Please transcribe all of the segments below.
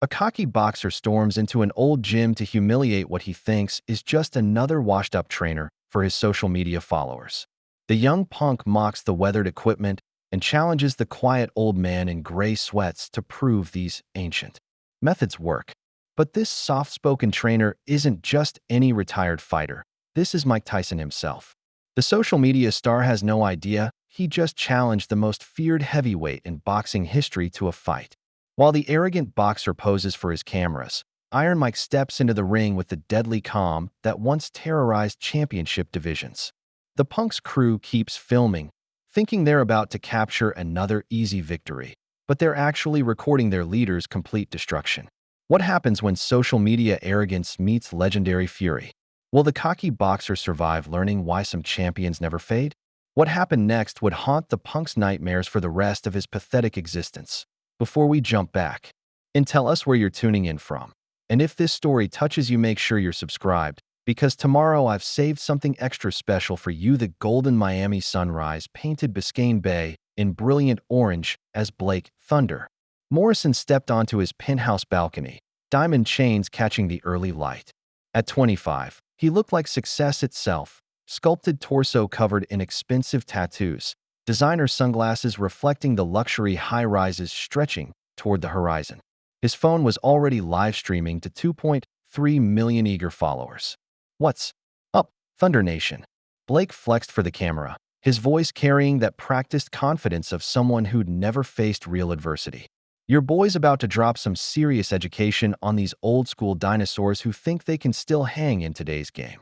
A cocky boxer storms into an old gym to humiliate what he thinks is just another washed-up trainer for his social media followers. The young punk mocks the weathered equipment and challenges the quiet old man in gray sweats to prove these ancient methods work. But this soft-spoken trainer isn't just any retired fighter. This is Mike Tyson himself. The social media star has no idea he just challenged the most feared heavyweight in boxing history to a fight. While the arrogant boxer poses for his cameras, Iron Mike steps into the ring with the deadly calm that once terrorized championship divisions. The punk's crew keeps filming, thinking they're about to capture another easy victory, but they're actually recording their leader's complete destruction. What happens when social media arrogance meets legendary fury? Will the cocky boxer survive learning why some champions never fade? What happened next would haunt the punk's nightmares for the rest of his pathetic existence. Before we jump back, and tell us where you're tuning in from. And if this story touches you, make sure you're subscribed, because tomorrow I've saved something extra special for you. The golden Miami sunrise painted Biscayne Bay in brilliant orange as Blake Thunder Morrison stepped onto his penthouse balcony, diamond chains catching the early light. At 25, he looked like success itself, sculpted torso covered in expensive tattoos, designer sunglasses reflecting the luxury high-rises stretching toward the horizon. His phone was already live-streaming to 2.3 million eager followers. "What's up, Thunder Nation?" Blake flexed for the camera, his voice carrying that practiced confidence of someone who'd never faced real adversity. "Your boy's about to drop some serious education on these old-school dinosaurs who think they can still hang in today's game."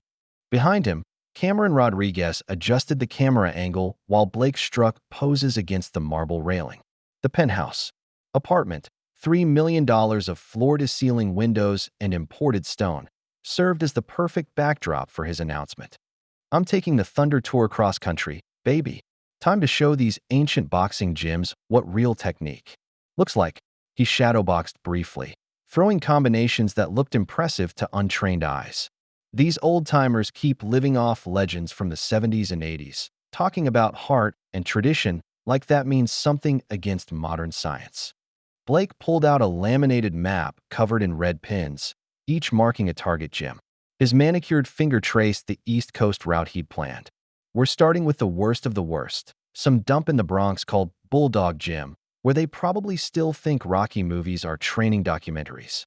Behind him, Cameron Rodriguez adjusted the camera angle while Blake struck poses against the marble railing. The penthouse apartment, $3 million of floor-to-ceiling windows and imported stone, served as the perfect backdrop for his announcement. "I'm taking the Thunder Tour cross-country, baby. Time to show these ancient boxing gyms what real technique looks like." He shadowboxed briefly, throwing combinations that looked impressive to untrained eyes. These old-timers keep living off legends from the 70s and 80s, talking about heart and tradition like that means something against modern science. Blake pulled out a laminated map covered in red pins, each marking a target gym. His manicured finger traced the East Coast route he'd planned. "We're starting with the worst of the worst, some dump in the Bronx called Bulldog Gym, where they probably still think Rocky movies are training documentaries."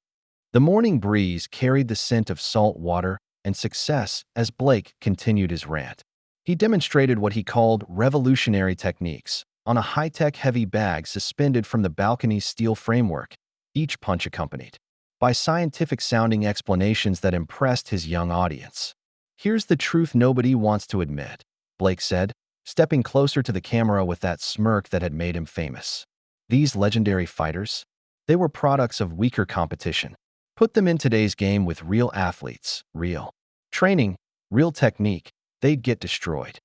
The morning breeze carried the scent of salt water and success as Blake continued his rant. He demonstrated what he called revolutionary techniques on a high-tech heavy bag suspended from the balcony's steel framework, each punch accompanied by scientific-sounding explanations that impressed his young audience. "Here's the truth nobody wants to admit," Blake said, stepping closer to the camera with that smirk that had made him famous. "These legendary fighters, they were products of weaker competition. Put them in today's game with real athletes, real training, real technique, they'd get destroyed."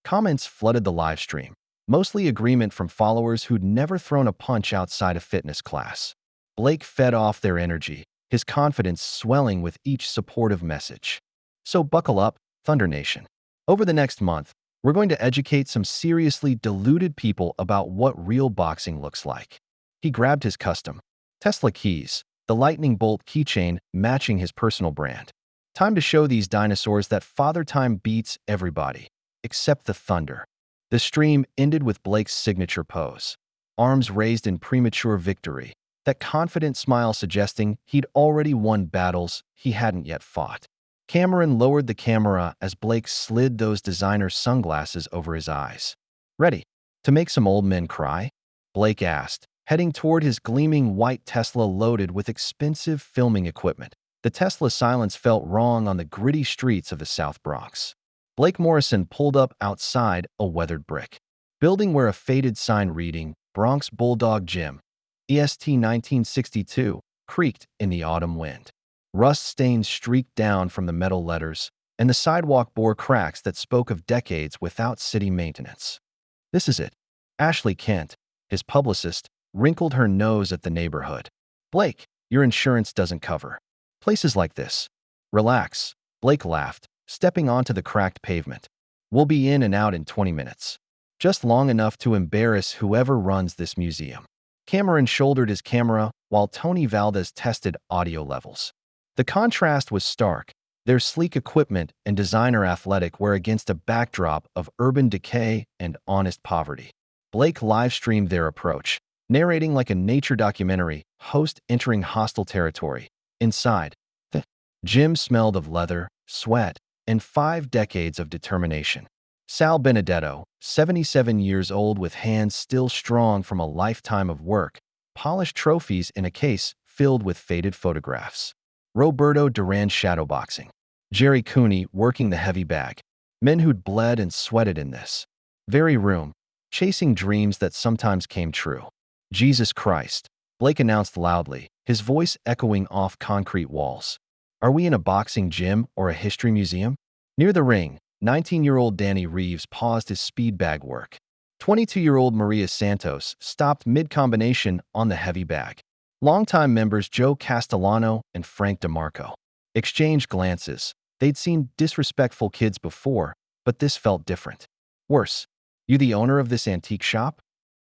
Comments flooded the live stream, mostly agreement from followers who'd never thrown a punch outside a fitness class. Blake fed off their energy, his confidence swelling with each supportive message. "So buckle up, Thunder Nation. Over the next month, we're going to educate some seriously deluded people about what real boxing looks like." He grabbed his custom Tesla keys, the lightning bolt keychain matching his personal brand. "Time to show these dinosaurs that Father Time beats everybody, except the Thunder." The stream ended with Blake's signature pose, arms raised in premature victory, that confident smile suggesting he'd already won battles he hadn't yet fought. Cameron lowered the camera as Blake slid those designer sunglasses over his eyes. "Ready to make some old men cry?" Blake asked, heading toward his gleaming white Tesla loaded with expensive filming equipment. The Tesla silence felt wrong on the gritty streets of the South Bronx. Blake Morrison pulled up outside a weathered brick building where a faded sign reading Bronx Bulldog Gym, EST 1962, creaked in the autumn wind. Rust stains streaked down from the metal letters, and the sidewalk bore cracks that spoke of decades without city maintenance. "This is it." Ashley Kent, his publicist, wrinkled her nose at the neighborhood. "Blake, your insurance doesn't cover places like this." "Relax," Blake laughed, stepping onto the cracked pavement. "We'll be in and out in 20 minutes. Just long enough to embarrass whoever runs this museum." Cameron shouldered his camera while Tony Valdez tested audio levels. The contrast was stark. Their sleek equipment and designer athletic were against a backdrop of urban decay and honest poverty. Blake live-streamed their approach, narrating like a nature documentary, host entering hostile territory. Inside, the gym smelled of leather, sweat, and 5 decades of determination. Sal Benedetto, 77 years old with hands still strong from a lifetime of work, polished trophies in a case filled with faded photographs. Roberto Duran shadowboxing. Jerry Cooney working the heavy bag. Men who'd bled and sweated in this very room, chasing dreams that sometimes came true. Jesus Christ, Blake announced loudly, his voice echoing off concrete walls. Are we in a boxing gym or a history museum? Near the ring, 19-year-old Danny Reeves paused his speed bag work. 22-year-old Maria Santos stopped mid-combination on the heavy bag. Longtime members Joe Castellano and Frank DeMarco exchanged glances. They'd seen disrespectful kids before, but this felt different. Worse, you the owner of this antique shop?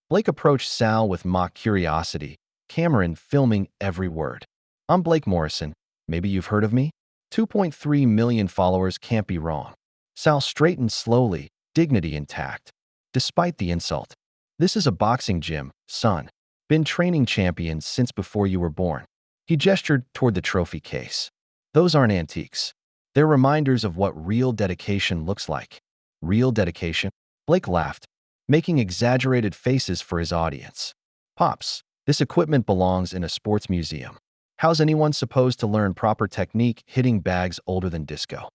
Blake approached Sal with mock curiosity, Cameron filming every word. I'm Blake Morrison. Maybe you've heard of me? 2.3 million followers can't be wrong. Sal straightened slowly, dignity intact. Despite the insult, this is a boxing gym, son. Been training champions since before you were born. He gestured toward the trophy case. Those aren't antiques. They're reminders of what real dedication looks like. Real dedication? Blake laughed, making exaggerated faces for his audience. Pops, this equipment belongs in a sports museum. How's anyone supposed to learn proper technique hitting bags older than disco?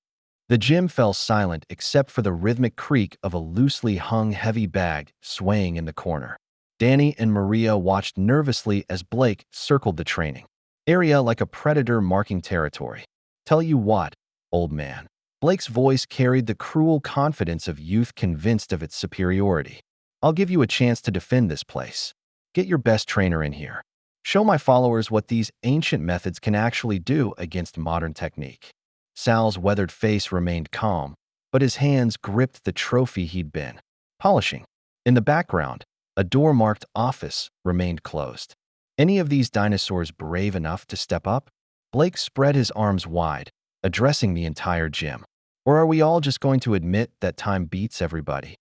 The gym fell silent except for the rhythmic creak of a loosely hung heavy bag swaying in the corner. Danny and Maria watched nervously as Blake circled the training area like a predator marking territory. Tell you what, old man. Blake's voice carried the cruel confidence of youth convinced of its superiority. I'll give you a chance to defend this place. Get your best trainer in here. Show my followers what these ancient methods can actually do against modern technique. Sal's weathered face remained calm, but his hands gripped the trophy he'd been polishing. In the background, a door marked office remained closed. Any of these dinosaurs brave enough to step up? Blake spread his arms wide, addressing the entire gym. Or are we all just going to admit that time beats everybody?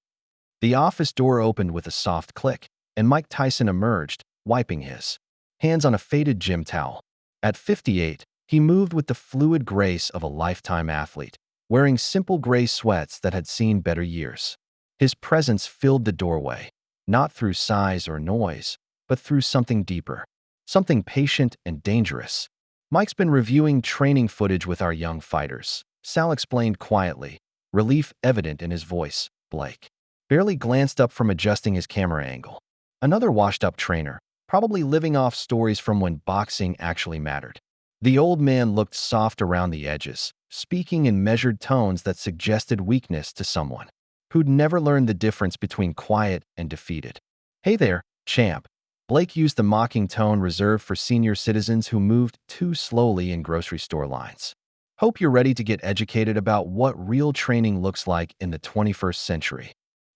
The office door opened with a soft click, and Mike Tyson emerged, wiping his hands on a faded gym towel. At 58, he moved with the fluid grace of a lifetime athlete, wearing simple gray sweats that had seen better years. His presence filled the doorway, not through size or noise, but through something deeper, something patient and dangerous. Mike's been reviewing training footage with our young fighters, Sal explained quietly, relief evident in his voice. Blake barely glanced up from adjusting his camera angle. Another washed-up trainer, probably living off stories from when boxing actually mattered. The old man looked soft around the edges, speaking in measured tones that suggested weakness to someone who'd never learned the difference between quiet and defeated. Hey there, champ. Blake used the mocking tone reserved for senior citizens who moved too slowly in grocery store lines. Hope you're ready to get educated about what real training looks like in the 21st century.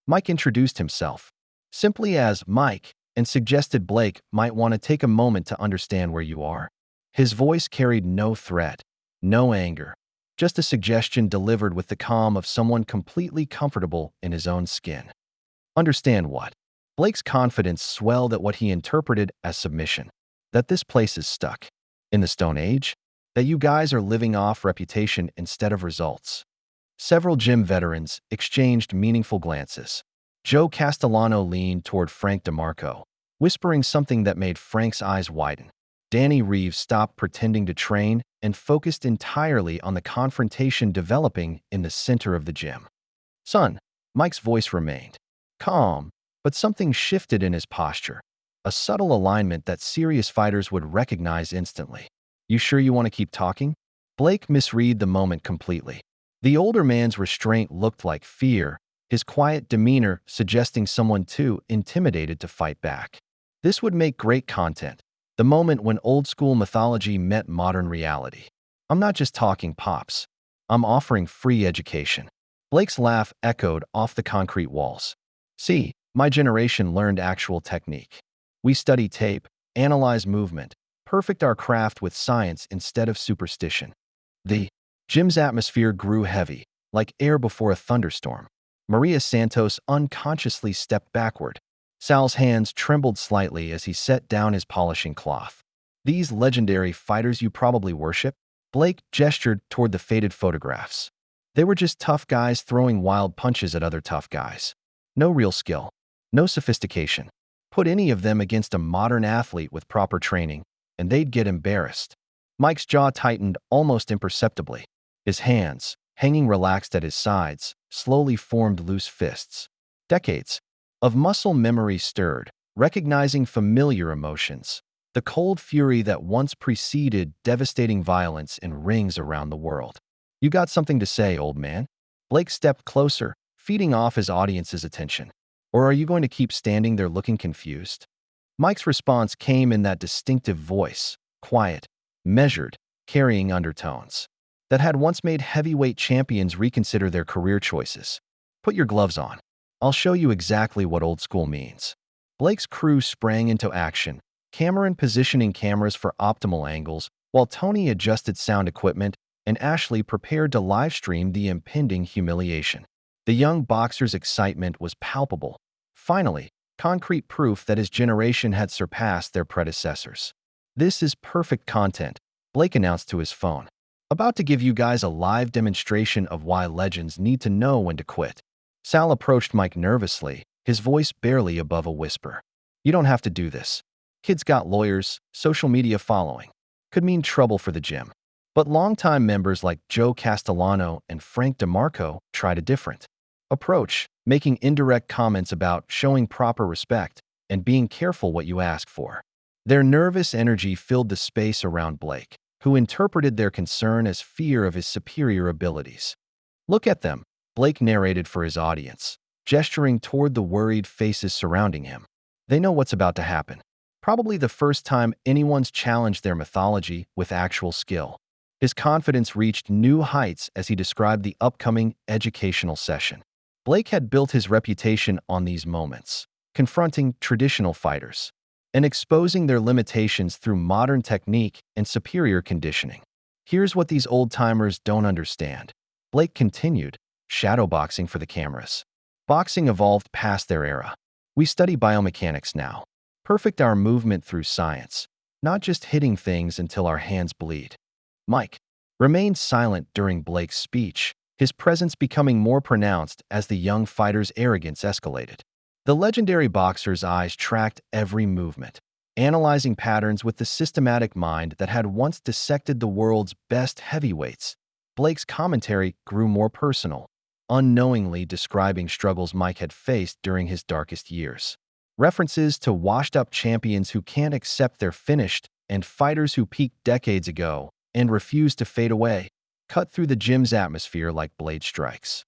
Mike introduced himself simply as Mike and suggested Blake might want to take a moment to understand where you are. His voice carried no threat, no anger, just a suggestion delivered with the calm of someone completely comfortable in his own skin. Understand what? Blake's confidence swelled at what he interpreted as submission. That this place is stuck in the Stone Age? That you guys are living off reputation instead of results? Several gym veterans exchanged meaningful glances. Joe Castellano leaned toward Frank DeMarco, whispering something that made Frank's eyes widen. Danny Reeves stopped pretending to train and focused entirely on the confrontation developing in the center of the gym. Son, Mike's voice remained calm, but something shifted in his posture, a subtle alignment that serious fighters would recognize instantly. You sure you want to keep talking? Blake misread the moment completely. The older man's restraint looked like fear, his quiet demeanor suggesting someone too intimidated to fight back. This would make great content, the moment when old-school mythology met modern reality. I'm not just talking pops. I'm offering free education. Blake's laugh echoed off the concrete walls. See, my generation learned actual technique. We study tape, analyze movement, Perfect our craft with science instead of superstition. The gym's atmosphere grew heavy, like air before a thunderstorm. Maria Santos unconsciously stepped backward. Sal's hands trembled slightly as he set down his polishing cloth. These legendary fighters you probably worship? Blake gestured toward the faded photographs. They were just tough guys throwing wild punches at other tough guys. No real skill. No sophistication. Put any of them against a modern athlete with proper training, and they'd get embarrassed. Mike's jaw tightened almost imperceptibly. His hands, hanging relaxed at his sides, slowly formed loose fists. Decades of muscle memory stirred, recognizing familiar emotions. The cold fury that once preceded devastating violence in rings around the world. You got something to say, old man? Blake stepped closer, feeding off his audience's attention. Or are you going to keep standing there looking confused? Mike's response came in that distinctive voice, quiet, measured, carrying undertones, that had once made heavyweight champions reconsider their career choices. Put your gloves on. I'll show you exactly what old school means. Blake's crew sprang into action, Cameron positioning cameras for optimal angles, while Tony adjusted sound equipment and Ashley prepared to livestream the impending humiliation. The young boxer's excitement was palpable. Finally, concrete proof that his generation had surpassed their predecessors. This is perfect content, Blake announced to his phone. About to give you guys a live demonstration of why legends need to know when to quit. Sal approached Mike nervously, his voice barely above a whisper. You don't have to do this. Kids got lawyers, social media following. Could mean trouble for the gym. But longtime members like Joe Castellano and Frank DeMarco tried a different approach, making indirect comments about showing proper respect and being careful what you ask for. Their nervous energy filled the space around Blake, who interpreted their concern as fear of his superior abilities. Look at them, Blake narrated for his audience, gesturing toward the worried faces surrounding him. They know what's about to happen. Probably the first time anyone's challenged their mythology with actual skill. His confidence reached new heights as he described the upcoming educational session. Blake had built his reputation on these moments, confronting traditional fighters and exposing their limitations through modern technique and superior conditioning. Here's what these old-timers don't understand. Blake continued, shadowboxing for the cameras. Boxing evolved past their era. We study biomechanics now. Perfect our movement through science, not just hitting things until our hands bleed. Mike remained silent during Blake's speech, his presence becoming more pronounced as the young fighter's arrogance escalated. The legendary boxer's eyes tracked every movement, analyzing patterns with the systematic mind that had once dissected the world's best heavyweights. Blake's commentary grew more personal, unknowingly describing struggles Mike had faced during his darkest years. References to washed-up champions who can't accept they're finished and fighters who peaked decades ago and refuse to fade away, cut through the gym's atmosphere like blade strikes.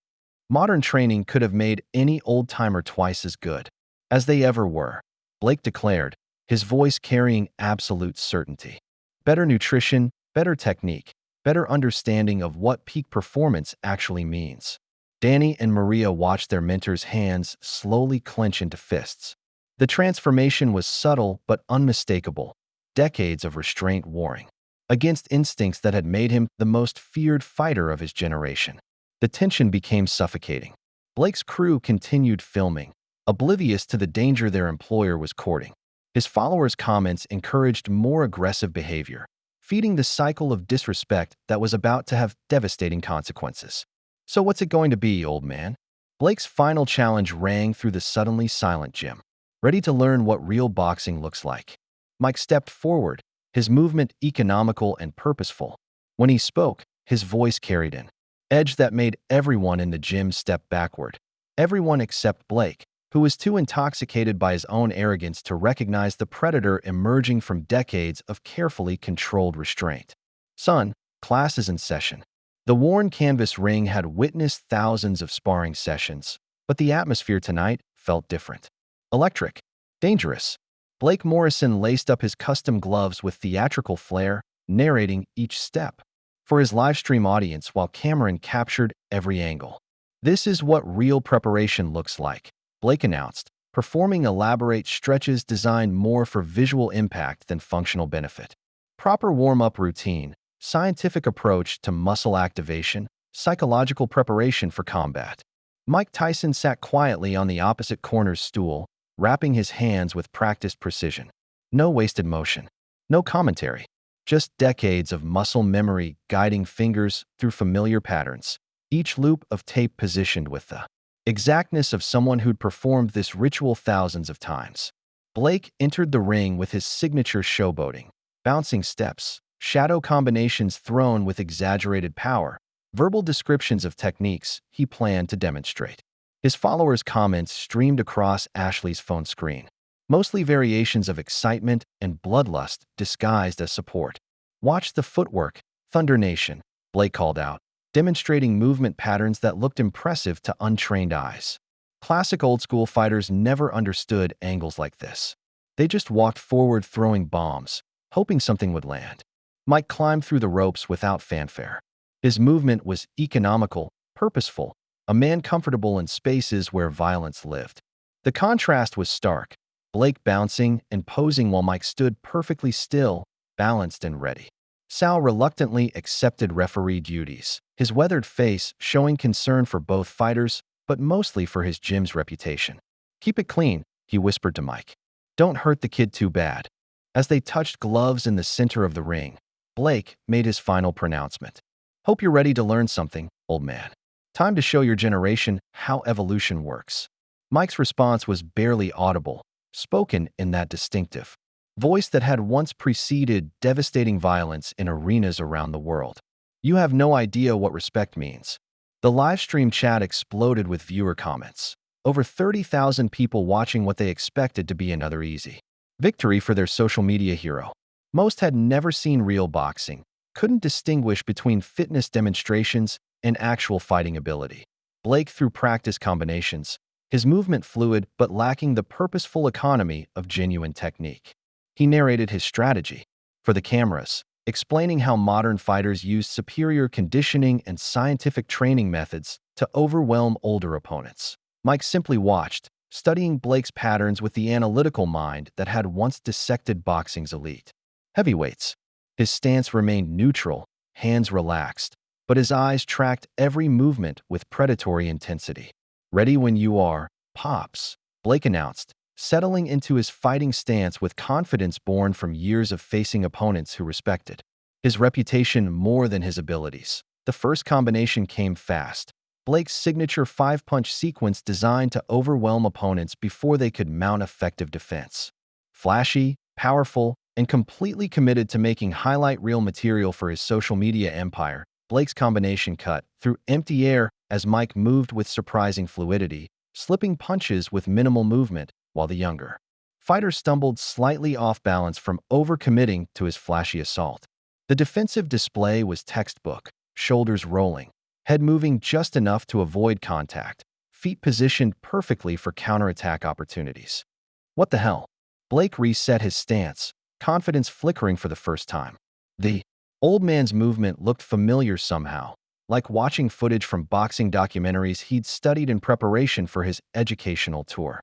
Modern training could have made any old-timer twice as good as they ever were, Blake declared, his voice carrying absolute certainty. Better nutrition, better technique, better understanding of what peak performance actually means. Danny and Maria watched their mentor's hands slowly clench into fists. The transformation was subtle but unmistakable, decades of restraint warring against instincts that had made him the most feared fighter of his generation. The tension became suffocating. Blake's crew continued filming, oblivious to the danger their employer was courting. His followers' comments encouraged more aggressive behavior, feeding the cycle of disrespect that was about to have devastating consequences. So what's it going to be, old man? Blake's final challenge rang through the suddenly silent gym. Ready to learn what real boxing looks like? Mike stepped forward, his movement economical and purposeful. When he spoke, his voice carried an edge that made everyone in the gym step backward. Everyone except Blake, who was too intoxicated by his own arrogance to recognize the predator emerging from decades of carefully controlled restraint. Son, class is in session. The worn canvas ring had witnessed thousands of sparring sessions, but the atmosphere tonight felt different. Electric. Dangerous. Blake Morrison laced up his custom gloves with theatrical flair, narrating each step for his livestream audience while Cameron captured every angle. This is what real preparation looks like, Blake announced, performing elaborate stretches designed more for visual impact than functional benefit. Proper warm-up routine, scientific approach to muscle activation, psychological preparation for combat. Mike Tyson sat quietly on the opposite corner's stool, wrapping his hands with practiced precision. No wasted motion. No commentary. Just decades of muscle memory guiding fingers through familiar patterns, each loop of tape positioned with the exactness of someone who'd performed this ritual thousands of times. Blake entered the ring with his signature showboating, bouncing steps, shadow combinations thrown with exaggerated power, verbal descriptions of techniques he planned to demonstrate. His followers' comments streamed across Ashley's phone screen, mostly variations of excitement and bloodlust disguised as support. "Watch the footwork, Thunder Nation," Blake called out, demonstrating movement patterns that looked impressive to untrained eyes. Classic old-school fighters never understood angles like this. They just walked forward throwing bombs, hoping something would land. Mike climbed through the ropes without fanfare. His movement was economical, purposeful, a man comfortable in spaces where violence lived. The contrast was stark, Blake bouncing and posing while Mike stood perfectly still, balanced and ready. Sal reluctantly accepted referee duties, his weathered face showing concern for both fighters, but mostly for his gym's reputation. "Keep it clean," he whispered to Mike. "Don't hurt the kid too bad." As they touched gloves in the center of the ring, Blake made his final pronouncement. "Hope you're ready to learn something, old man. Time to show your generation how evolution works." Mike's response was barely audible, spoken in that distinctive voice that had once preceded devastating violence in arenas around the world. "You have no idea what respect means." The livestream chat exploded with viewer comments. Over 30,000 people watching what they expected to be another easy victory for their social media hero. Most had never seen real boxing, couldn't distinguish between fitness demonstrations and actual fighting ability. Blake threw practice combinations, his movement fluid but lacking the purposeful economy of genuine technique. He narrated his strategy for the cameras, explaining how modern fighters use superior conditioning and scientific training methods to overwhelm older opponents. Mike simply watched, studying Blake's patterns with the analytical mind that had once dissected boxing's elite heavyweights. His stance remained neutral, hands relaxed, but his eyes tracked every movement with predatory intensity. "Ready when you are, Pops," Blake announced, settling into his fighting stance with confidence born from years of facing opponents who respected his reputation more than his abilities. The first combination came fast, Blake's signature five-punch sequence designed to overwhelm opponents before they could mount effective defense. Flashy, powerful, and completely committed to making highlight reel material for his social media empire, Blake's combination cut through empty air as Mike moved with surprising fluidity, slipping punches with minimal movement, while the younger fighter stumbled slightly off balance from overcommitting to his flashy assault. The defensive display was textbook, shoulders rolling, head moving just enough to avoid contact, feet positioned perfectly for counterattack opportunities. "What the hell?" Blake reset his stance, confidence flickering for the first time. The old man's movement looked familiar somehow, like watching footage from boxing documentaries he'd studied in preparation for his educational tour.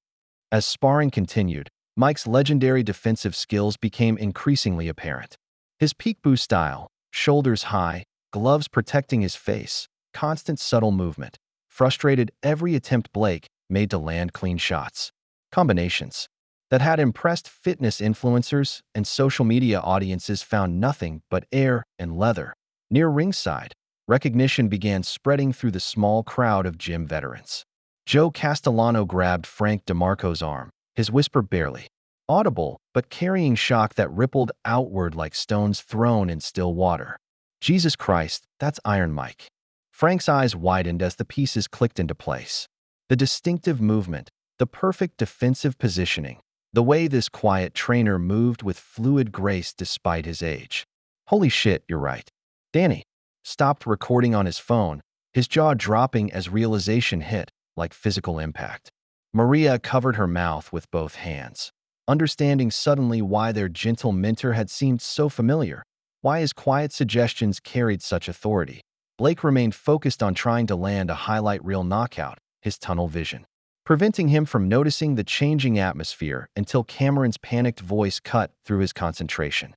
As sparring continued, Mike's legendary defensive skills became increasingly apparent. His peekaboo style, shoulders high, gloves protecting his face, constant subtle movement, frustrated every attempt Blake made to land clean shots. Combinations that had impressed fitness influencers and social media audiences found nothing but air and leather. Near ringside, recognition began spreading through the small crowd of gym veterans. Joe Castellano grabbed Frank DeMarco's arm, his whisper barely audible, but carrying shock that rippled outward like stones thrown in still water. "Jesus Christ, that's Iron Mike." Frank's eyes widened as the pieces clicked into place. The distinctive movement, the perfect defensive positioning, the way this quiet trainer moved with fluid grace despite his age. "Holy shit, you're right." Danny stopped recording on his phone, his jaw dropping as realization hit, like physical impact. Maria covered her mouth with both hands, understanding suddenly why their gentle mentor had seemed so familiar, why his quiet suggestions carried such authority. Blake remained focused on trying to land a highlight reel knockout, his tunnel vision preventing him from noticing the changing atmosphere until Cameron's panicked voice cut through his concentration.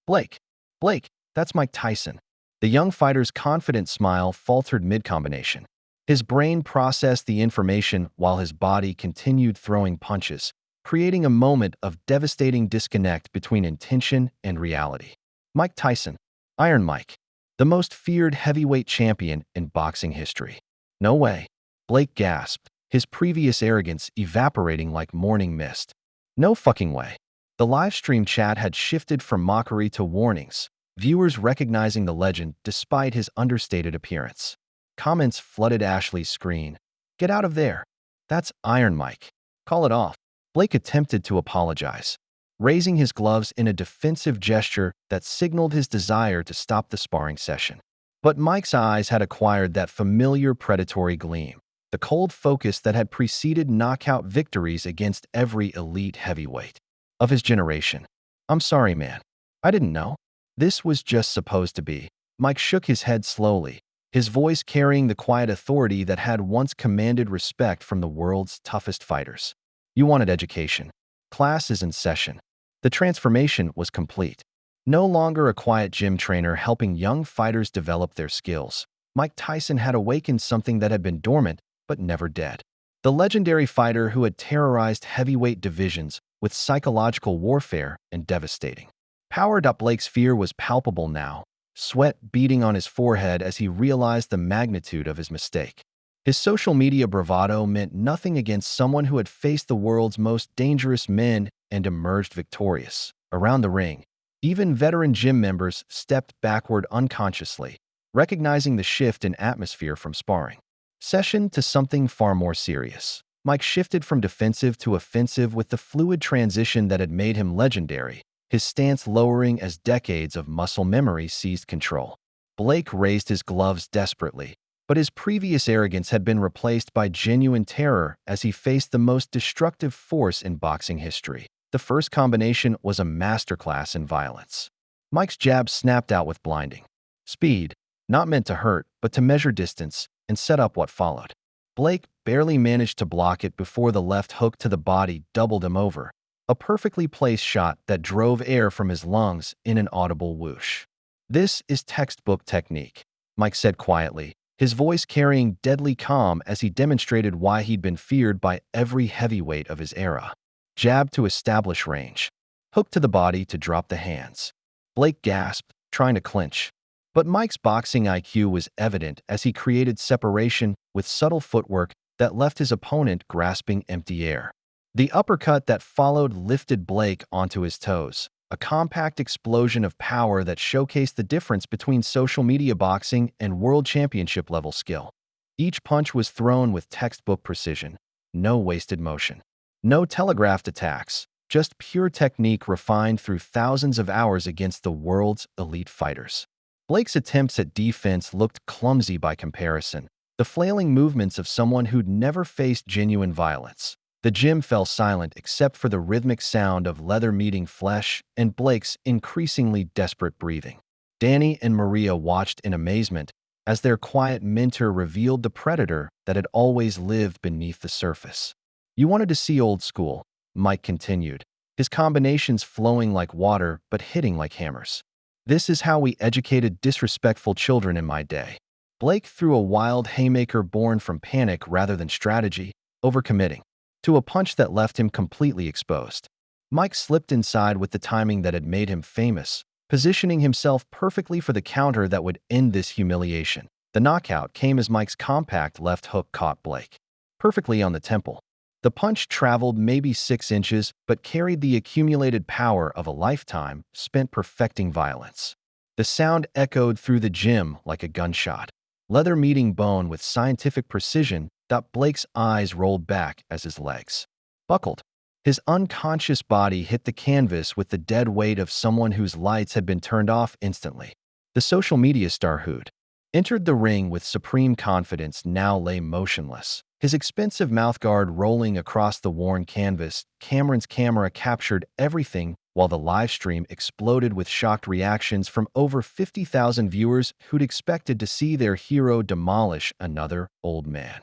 "Blake, Blake, that's Mike Tyson. The young fighter's confident smile faltered mid-combination. His brain processed the information while his body continued throwing punches, creating a moment of devastating disconnect between intention and reality. Mike Tyson, Iron Mike, the most feared heavyweight champion in boxing history. No way. Blake gasped, his previous arrogance evaporating like morning mist. No fucking way. The live stream chat had shifted from mockery to warnings, viewers recognizing the legend despite his understated appearance. Comments flooded Ashley's screen. Get out of there. That's Iron Mike. Call it off. Blake attempted to apologize, raising his gloves in a defensive gesture that signaled his desire to stop the sparring session. But Mike's eyes had acquired that familiar predatory gleam, the cold focus that had preceded knockout victories against every elite heavyweight of his generation. I'm sorry, man. I didn't know. This was just supposed to be. Mike shook his head slowly, his voice carrying the quiet authority that had once commanded respect from the world's toughest fighters. You wanted education. Class is in session. The transformation was complete. No longer a quiet gym trainer helping young fighters develop their skills, Mike Tyson had awakened something that had been dormant but never dead. The legendary fighter who had terrorized heavyweight divisions with psychological warfare and devastating power. Blake's fear was palpable now, sweat beading on his forehead as he realized the magnitude of his mistake. His social media bravado meant nothing against someone who had faced the world's most dangerous men and emerged victorious. Around the ring, even veteran gym members stepped backward unconsciously, recognizing the shift in atmosphere from sparring session to something far more serious. Mike shifted from defensive to offensive with the fluid transition that had made him legendary, his stance lowering as decades of muscle memory seized control. Blake raised his gloves desperately, but his previous arrogance had been replaced by genuine terror as he faced the most destructive force in boxing history. The first combination was a masterclass in violence. Mike's jab snapped out with blinding speed, not meant to hurt, but to measure distance and set up what followed. Blake barely managed to block it before the left hook to the body doubled him over, a perfectly placed shot that drove air from his lungs in an audible whoosh. This is textbook technique, Mike said quietly, his voice carrying deadly calm as he demonstrated why he'd been feared by every heavyweight of his era. Jab to establish range. Hook to the body to drop the hands. Blake gasped, trying to clinch. But Mike's boxing IQ was evident as he created separation with subtle footwork that left his opponent grasping empty air. The uppercut that followed lifted Blake onto his toes, a compact explosion of power that showcased the difference between social media boxing and world championship level skill. Each punch was thrown with textbook precision, no wasted motion. No telegraphed attacks, just pure technique refined through thousands of hours against the world's elite fighters. Blake's attempts at defense looked clumsy by comparison, the flailing movements of someone who'd never faced genuine violence. The gym fell silent except for the rhythmic sound of leather meeting flesh and Blake's increasingly desperate breathing. Danny and Maria watched in amazement as their quiet mentor revealed the predator that had always lived beneath the surface. You wanted to see old school, Mike continued, his combinations flowing like water but hitting like hammers. This is how we educated disrespectful children in my day. Blake threw a wild haymaker born from panic rather than strategy, overcommitting to a punch that left him completely exposed. Mike slipped inside with the timing that had made him famous, positioning himself perfectly for the counter that would end this humiliation. The knockout came as Mike's compact left hook caught Blake perfectly on the temple. The punch traveled maybe 6 inches, but carried the accumulated power of a lifetime spent perfecting violence. The sound echoed through the gym like a gunshot. Leather meeting bone with scientific precision. Blake's eyes rolled back as his legs buckled. His unconscious body hit the canvas with the dead weight of someone whose lights had been turned off instantly. The social media star who'd entered the ring with supreme confidence now lay motionless, his expensive mouthguard rolling across the worn canvas. Cameron's camera captured everything while the live stream exploded with shocked reactions from over 50,000 viewers who'd expected to see their hero demolish another old man.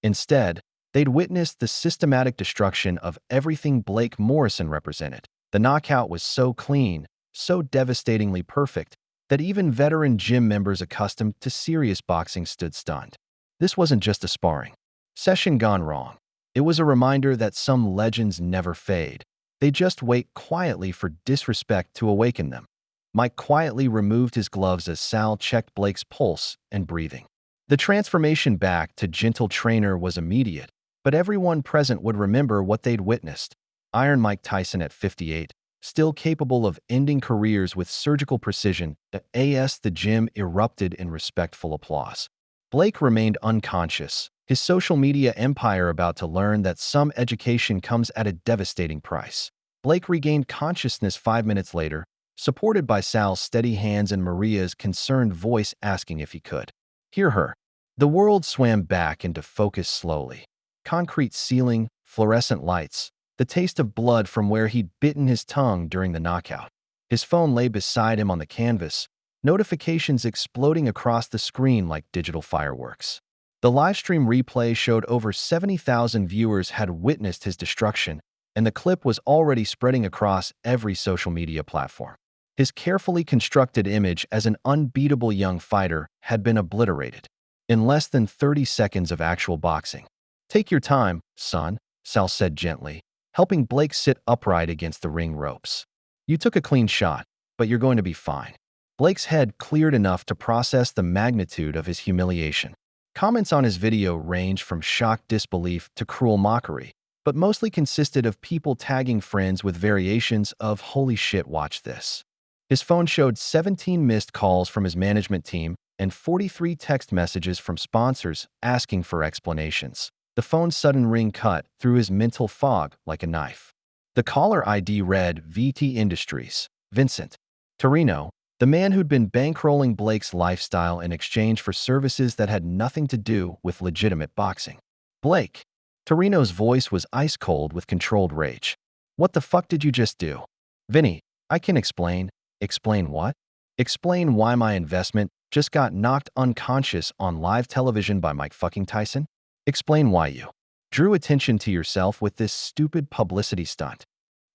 Instead, they'd witnessed the systematic destruction of everything Blake Morrison represented. The knockout was so clean, so devastatingly perfect that even veteran gym members accustomed to serious boxing stood stunned. This wasn't just a sparring session gone wrong. It was a reminder that some legends never fade. They just wait quietly for disrespect to awaken them. Mike quietly removed his gloves as Sal checked Blake's pulse and breathing. The transformation back to gentle trainer was immediate, but everyone present would remember what they'd witnessed. Iron Mike Tyson at 58, still capable of ending careers with surgical precision, the gym erupted in respectful applause. Blake remained unconscious, his social media empire about to learn that some education comes at a devastating price. Blake regained consciousness 5 minutes later, supported by Sal's steady hands and Maria's concerned voice asking if he could hear her. The world swam back into focus slowly. Concrete ceiling, fluorescent lights, the taste of blood from where he'd bitten his tongue during the knockout. His phone lay beside him on the canvas, notifications exploding across the screen like digital fireworks. The livestream replay showed over 70,000 viewers had witnessed his destruction, and the clip was already spreading across every social media platform. His carefully constructed image as an unbeatable young fighter had been obliterated in less than 30 seconds of actual boxing. "Take your time, son," Sal said gently, helping Blake sit upright against the ring ropes. "You took a clean shot, but you're going to be fine." Blake's head cleared enough to process the magnitude of his humiliation. Comments on his video ranged from shocked disbelief to cruel mockery, but mostly consisted of people tagging friends with variations of "holy shit, watch this." His phone showed 17 missed calls from his management team and 43 text messages from sponsors asking for explanations. The phone's sudden ring cut through his mental fog like a knife. The caller ID read VT Industries, Vincent Torino, the man who'd been bankrolling Blake's lifestyle in exchange for services that had nothing to do with legitimate boxing. Blake. Torino's voice was ice cold with controlled rage. "What the fuck did you just do?" "Vinny, I can explain." "Explain what?" "Explain why my investment just got knocked unconscious on live television by Mike fucking Tyson. Explain why you drew attention to yourself with this stupid publicity stunt."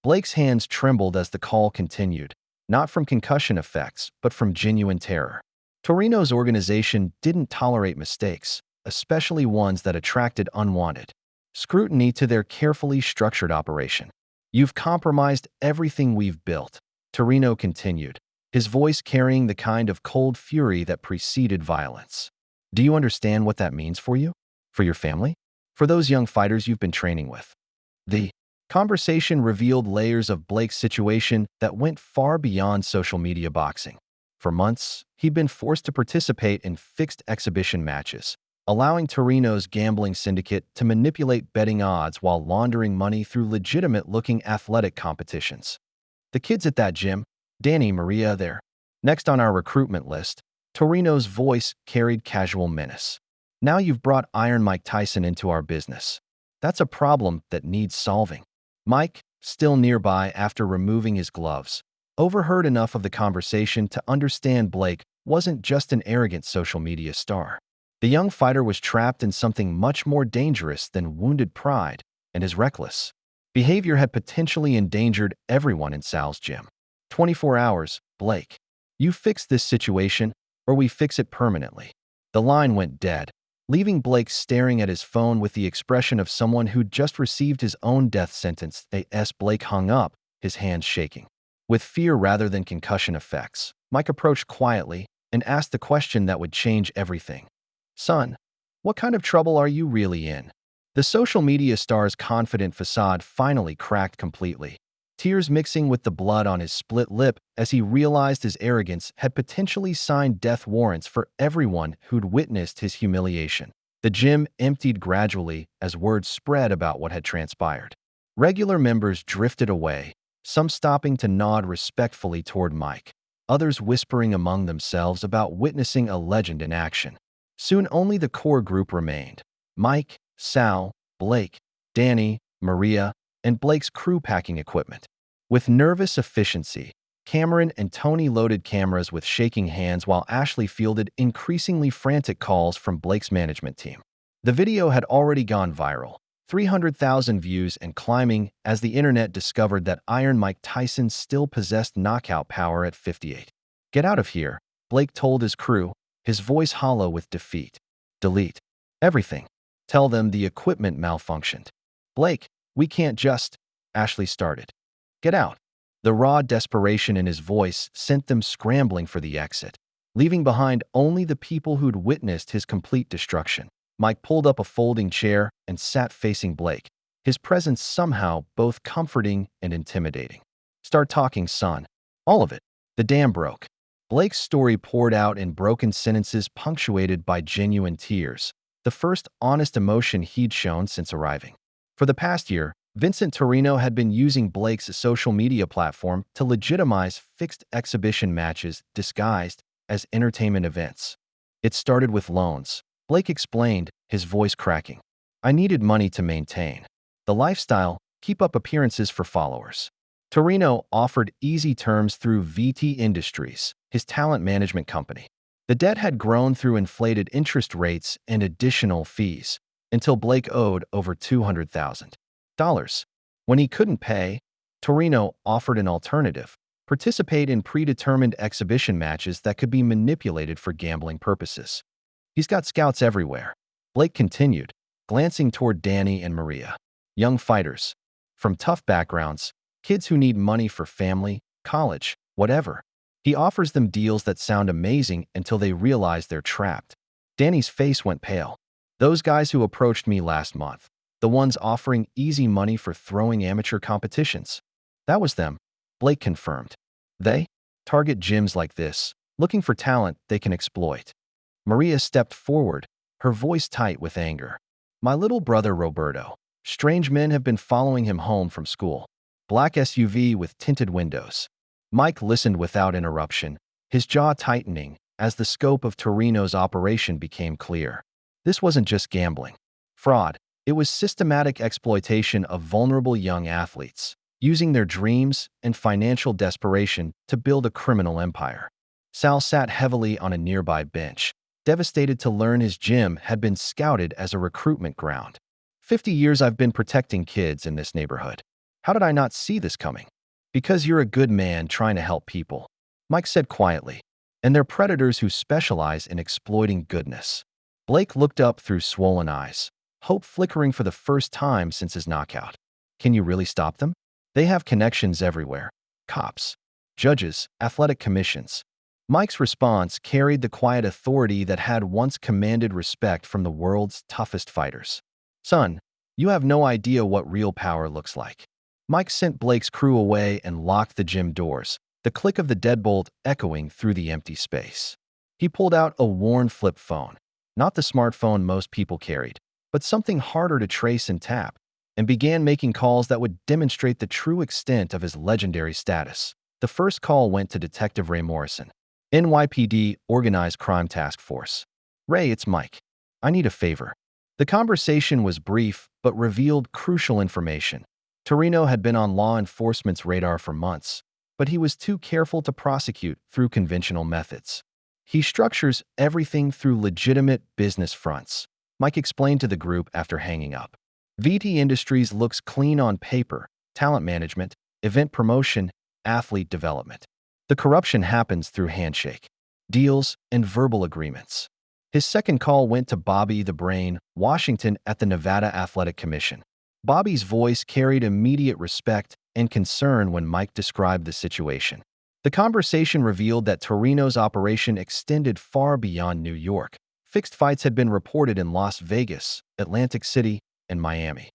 Blake's hands trembled as the call continued, not from concussion effects, but from genuine terror. Torino's organization didn't tolerate mistakes, especially ones that attracted unwanted scrutiny to their carefully structured operation. "You've compromised everything we've built," Torino continued, his voice carrying the kind of cold fury that preceded violence. "Do you understand what that means for you? For your family? For those young fighters you've been training with?" The conversation revealed layers of Blake's situation that went far beyond social media boxing. For months, he'd been forced to participate in fixed exhibition matches, allowing Torino's gambling syndicate to manipulate betting odds while laundering money through legitimate-looking athletic competitions. "The kids at that gym, Danny, Maria, they're next on our recruitment list." Torino's voice carried casual menace. "Now you've brought Iron Mike Tyson into our business. That's a problem that needs solving." Mike, still nearby after removing his gloves, overheard enough of the conversation to understand Blake wasn't just an arrogant social media star. The young fighter was trapped in something much more dangerous than wounded pride, and his reckless behavior had potentially endangered everyone in Sal's gym. 24 hours, Blake. You fix this situation, or we fix it permanently." The line went dead, leaving Blake staring at his phone with the expression of someone who'd just received his own death sentence. Blake hung up, his hands shaking. With fear rather than concussion effects, Mike approached quietly and asked the question that would change everything. "Son, what kind of trouble are you really in?" The social media star's confident facade finally cracked completely, tears mixing with the blood on his split lip as he realized his arrogance had potentially signed death warrants for everyone who'd witnessed his humiliation. The gym emptied gradually as word spread about what had transpired. Regular members drifted away, some stopping to nod respectfully toward Mike, others whispering among themselves about witnessing a legend in action. Soon only the core group remained: Mike, Sal, Blake, Danny, Maria, and Blake's crew packing equipment. With nervous efficiency, Cameron and Tony loaded cameras with shaking hands while Ashley fielded increasingly frantic calls from Blake's management team. The video had already gone viral, 300,000 views and climbing as the internet discovered that Iron Mike Tyson still possessed knockout power at 58. Get out of here, Blake told his crew, his voice hollow with defeat. Delete everything. Tell them the equipment malfunctioned. Blake, we can't just… Ashley started. Get out. The raw desperation in his voice sent them scrambling for the exit, leaving behind only the people who'd witnessed his complete destruction. Mike pulled up a folding chair and sat facing Blake, his presence somehow both comforting and intimidating. Start talking, son. All of it. The dam broke. Blake's story poured out in broken sentences punctuated by genuine tears, the first honest emotion he'd shown since arriving. For the past year, Vincent Torino had been using Blake's social media platform to legitimize fixed exhibition matches disguised as entertainment events. It started with loans. Blake explained, his voice cracking. I needed money to maintain the lifestyle, keep up appearances for followers. Torino offered easy terms through VT Industries, his talent management company. The debt had grown through inflated interest rates and additional fees, until Blake owed over $200,000. When he couldn't pay, Torino offered an alternative: participate in predetermined exhibition matches that could be manipulated for gambling purposes. He's got scouts everywhere, Blake continued, glancing toward Danny and Maria. Young fighters. From tough backgrounds, kids who need money for family, college, whatever. He offers them deals that sound amazing until they realize they're trapped. Danny's face went pale. Those guys who approached me last month, the ones offering easy money for throwing amateur competitions. That was them, Blake confirmed. They target gyms like this, looking for talent they can exploit. Maria stepped forward, her voice tight with anger. My little brother Roberto. Strange men have been following him home from school. Black SUV with tinted windows. Mike listened without interruption, his jaw tightening as the scope of Torino's operation became clear. This wasn't just gambling. Fraud. It was systematic exploitation of vulnerable young athletes, using their dreams and financial desperation to build a criminal empire. Sal sat heavily on a nearby bench, devastated to learn his gym had been scouted as a recruitment ground. 50 years I've been protecting kids in this neighborhood. How did I not see this coming? Because you're a good man trying to help people, Mike said quietly. And they're predators who specialize in exploiting goodness. Blake looked up through swollen eyes, hope flickering for the first time since his knockout. Can you really stop them? They have connections everywhere. Cops, judges, athletic commissions. Mike's response carried the quiet authority that had once commanded respect from the world's toughest fighters. Son, you have no idea what real power looks like. Mike sent Blake's crew away and locked the gym doors, the click of the deadbolt echoing through the empty space. He pulled out a worn flip phone, not the smartphone most people carried, but something harder to trace and tap, and began making calls that would demonstrate the true extent of his legendary status. The first call went to Detective Ray Morrison, NYPD Organized Crime Task Force. Ray, it's Mike. I need a favor. The conversation was brief, but revealed crucial information. Torino had been on law enforcement's radar for months, but he was too careful to prosecute through conventional methods. He structures everything through legitimate business fronts, Mike explained to the group after hanging up. VT Industries looks clean on paper: talent management, event promotion, athlete development. The corruption happens through handshake, deals, and verbal agreements. His second call went to Bobby the Brain Washington at the Nevada Athletic Commission. Bobby's voice carried immediate respect and concern when Mike described the situation. The conversation revealed that Torino's operation extended far beyond New York. Fixed fights had been reported in Las Vegas, Atlantic City, and Miami.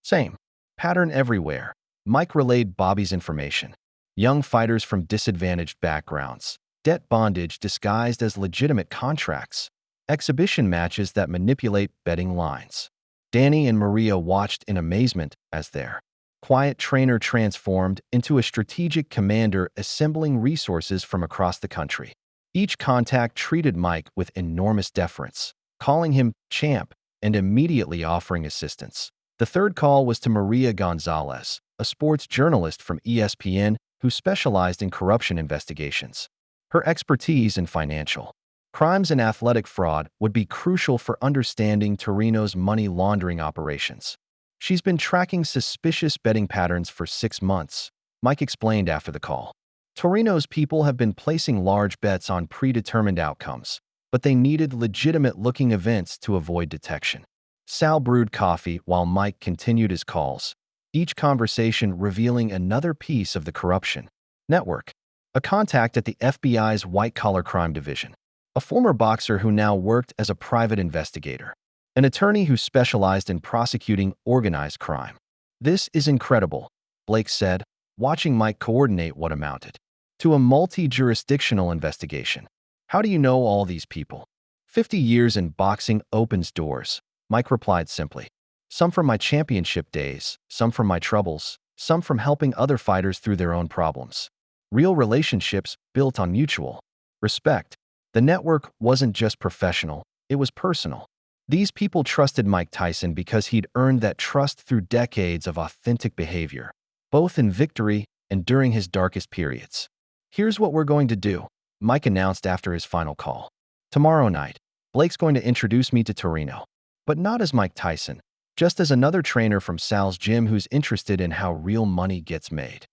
Same pattern everywhere. Mike relayed Bobby's information. Young fighters from disadvantaged backgrounds, debt bondage disguised as legitimate contracts, exhibition matches that manipulate betting lines. Danny and Maria watched in amazement as their quiet trainer transformed into a strategic commander assembling resources from across the country. Each contact treated Mike with enormous deference, calling him champ and immediately offering assistance. The third call was to Maria Gonzalez, a sports journalist from ESPN who specialized in corruption investigations. Her expertise in financial crimes and athletic fraud would be crucial for understanding Torino's money laundering operations. She's been tracking suspicious betting patterns for 6 months, Mike explained after the call. Torino's people have been placing large bets on predetermined outcomes, but they needed legitimate-looking events to avoid detection. Sal brewed coffee while Mike continued his calls, each conversation revealing another piece of the corruption network. A contact at the FBI's white-collar crime division, a former boxer who now worked as a private investigator, an attorney who specialized in prosecuting organized crime. "This is incredible," Blake said, watching Mike coordinate what amounted to a multi-jurisdictional investigation. "How do you know all these people?" 50 years in boxing opens doors," Mike replied simply. "Some from my championship days, some from my troubles, some from helping other fighters through their own problems. Real relationships built on mutual respect." The network wasn't just professional, it was personal. These people trusted Mike Tyson because he'd earned that trust through decades of authentic behavior, both in victory and during his darkest periods. "Here's what we're going to do," Mike announced after his final call. "Tomorrow night, Blake's going to introduce me to Torino. But not as Mike Tyson, just as another trainer from Sal's gym who's interested in how real money gets made."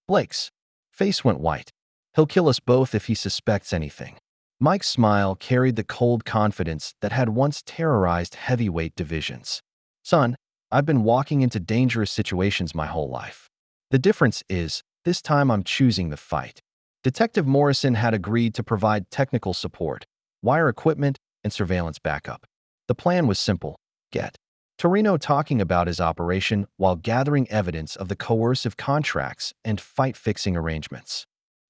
Blake's face went white. "He'll kill us both if he suspects anything." Mike's smile carried the cold confidence that had once terrorized heavyweight divisions. "Son, I've been walking into dangerous situations my whole life. The difference is, this time I'm choosing the fight." Detective Morrison had agreed to provide technical support, wire equipment, and surveillance backup. The plan was simple: get Torino talking about his operation while gathering evidence of the coercive contracts and fight-fixing arrangements.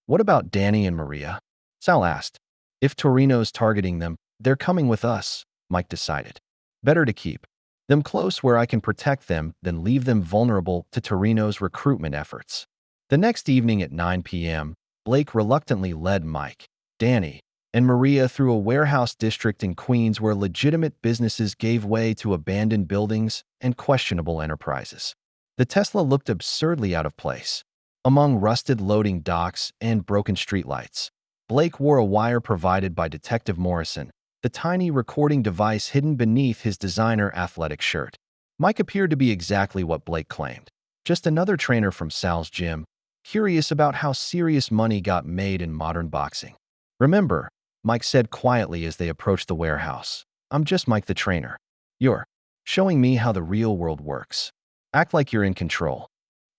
"What about Danny and Maria?" Sal asked. "If Torino's targeting them, they're coming with us," Mike decided. "Better to keep them close where I can protect them than leave them vulnerable to Torino's recruitment efforts." The next evening at 9 p.m., Blake reluctantly led Mike, Danny, and Maria through a warehouse district in Queens where legitimate businesses gave way to abandoned buildings and questionable enterprises. The Tesla looked absurdly out of place, among rusted loading docks and broken streetlights. Blake wore a wire provided by Detective Morrison, the tiny recording device hidden beneath his designer athletic shirt. Mike appeared to be exactly what Blake claimed, just another trainer from Sal's gym, curious about how serious money got made in modern boxing. "Remember," Mike said quietly as they approached the warehouse, "I'm just Mike the trainer. You're showing me how the real world works. Act like you're in control."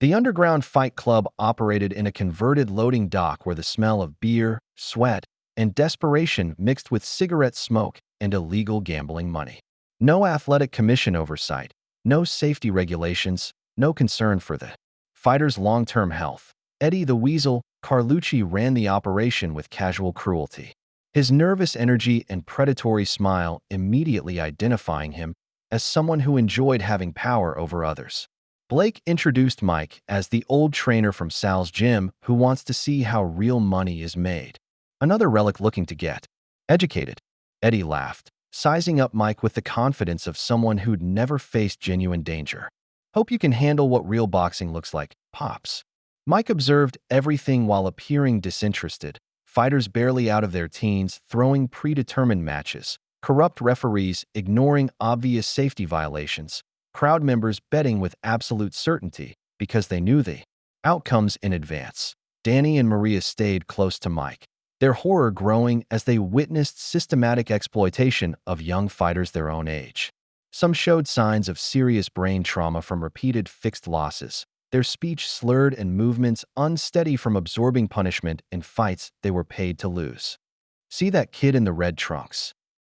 The underground fight club operated in a converted loading dock where the smell of beer, sweat, and desperation mixed with cigarette smoke and illegal gambling money. No athletic commission oversight, no safety regulations, no concern for the fighters' long-term health. Eddie the Weasel Carlucci ran the operation with casual cruelty, his nervous energy and predatory smile immediately identifying him as someone who enjoyed having power over others. Blake introduced Mike as the old trainer from Sal's gym who wants to see how real money is made. Another relic looking to get educated. Eddie laughed, sizing up Mike with the confidence of someone who'd never faced genuine danger. "Hope you can handle what real boxing looks like, Pops." Mike observed everything while appearing disinterested. Fighters barely out of their teens throwing predetermined matches, corrupt referees ignoring obvious safety violations, crowd members betting with absolute certainty because they knew the outcomes in advance. Danny and Maria stayed close to Mike, their horror growing as they witnessed systematic exploitation of young fighters their own age. Some showed signs of serious brain trauma from repeated fixed losses, their speech slurred and movements unsteady from absorbing punishment in fights they were paid to lose. "See that kid in the red trunks?"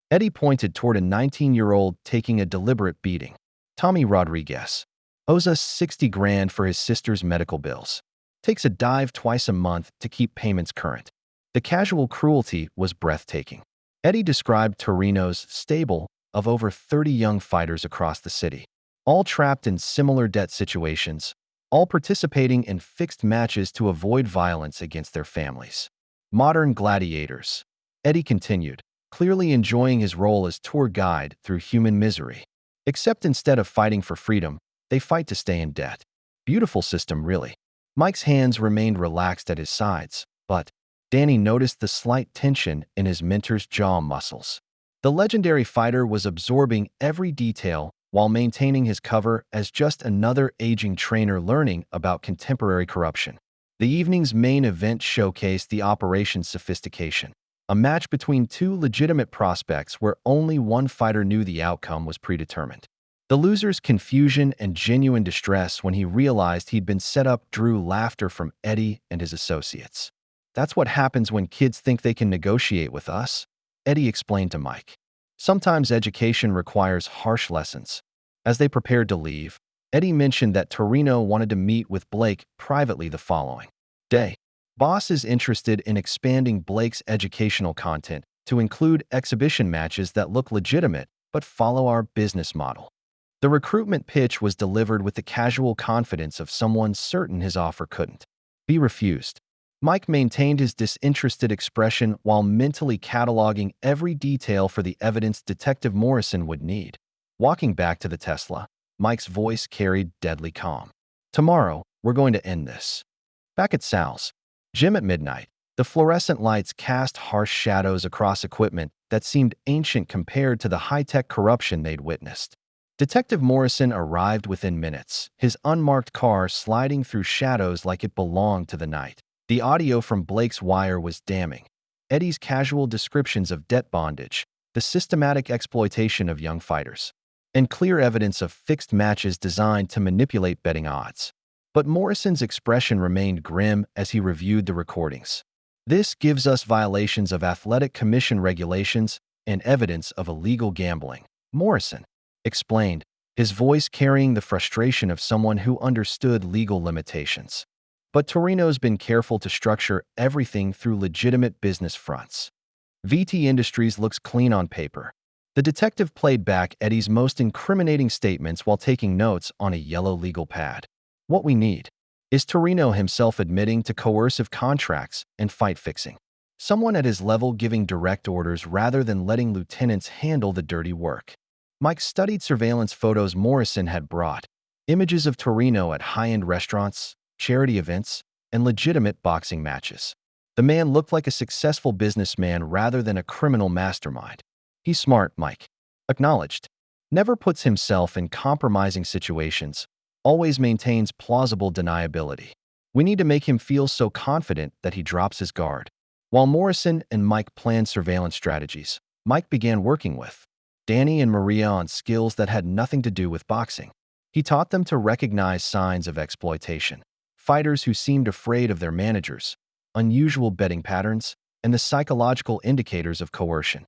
Eddie pointed toward a 19-year-old taking a deliberate beating. "Tommy Rodriguez. Owes us 60 grand for his sister's medical bills. Takes a dive twice a month to keep payments current." The casual cruelty was breathtaking. Eddie described Torino's stable of over 30 young fighters across the city, all trapped in similar debt situations, all participating in fixed matches to avoid violence against their families. "Modern gladiators," Eddie continued, clearly enjoying his role as tour guide through human misery. "Except instead of fighting for freedom, they fight to stay in debt. Beautiful system, really." Mike's hands remained relaxed at his sides, but Danny noticed the slight tension in his mentor's jaw muscles. The legendary fighter was absorbing every detail while maintaining his cover as just another aging trainer learning about contemporary corruption. The evening's main event showcased the operation's sophistication. A match between two legitimate prospects where only one fighter knew the outcome was predetermined. The loser's confusion and genuine distress when he realized he'd been set up drew laughter from Eddie and his associates. "That's what happens when kids think they can negotiate with us," Eddie explained to Mike. "Sometimes education requires harsh lessons." As they prepared to leave, Eddie mentioned that Torino wanted to meet with Blake privately the following day. Boss is interested in expanding Blake's educational content to include exhibition matches that look legitimate but follow our business model. The recruitment pitch was delivered with the casual confidence of someone certain his offer couldn't be refused. Mike maintained his disinterested expression while mentally cataloging every detail for the evidence Detective Morrison would need. Walking back to the Tesla, Mike's voice carried deadly calm. "Tomorrow, we're going to end this." Back at Sal's gym at midnight, the fluorescent lights cast harsh shadows across equipment that seemed ancient compared to the high-tech corruption they'd witnessed. Detective Morrison arrived within minutes, his unmarked car sliding through shadows like it belonged to the night. The audio from Blake's wire was damning. Eddie's casual descriptions of debt bondage, the systematic exploitation of young fighters, and clear evidence of fixed matches designed to manipulate betting odds. But Morrison's expression remained grim as he reviewed the recordings. "This gives us violations of athletic commission regulations and evidence of illegal gambling," Morrison explained, his voice carrying the frustration of someone who understood legal limitations. But Torino's been careful to structure everything through legitimate business fronts. VT Industries looks clean on paper. The detective played back Eddie's most incriminating statements while taking notes on a yellow legal pad. "What we need is Torino himself admitting to coercive contracts and fight fixing. Someone at his level giving direct orders rather than letting lieutenants handle the dirty work." Mike studied surveillance photos Morrison had brought, images of Torino at high-end restaurants, charity events, and legitimate boxing matches. The man looked like a successful businessman rather than a criminal mastermind. "He's smart," Mike acknowledged. "Never puts himself in compromising situations, always maintains plausible deniability. We need to make him feel so confident that he drops his guard." While Morrison and Mike planned surveillance strategies, Mike began working with Danny and Maria on skills that had nothing to do with boxing. He taught them to recognize signs of exploitation, fighters who seemed afraid of their managers, unusual betting patterns, and the psychological indicators of coercion.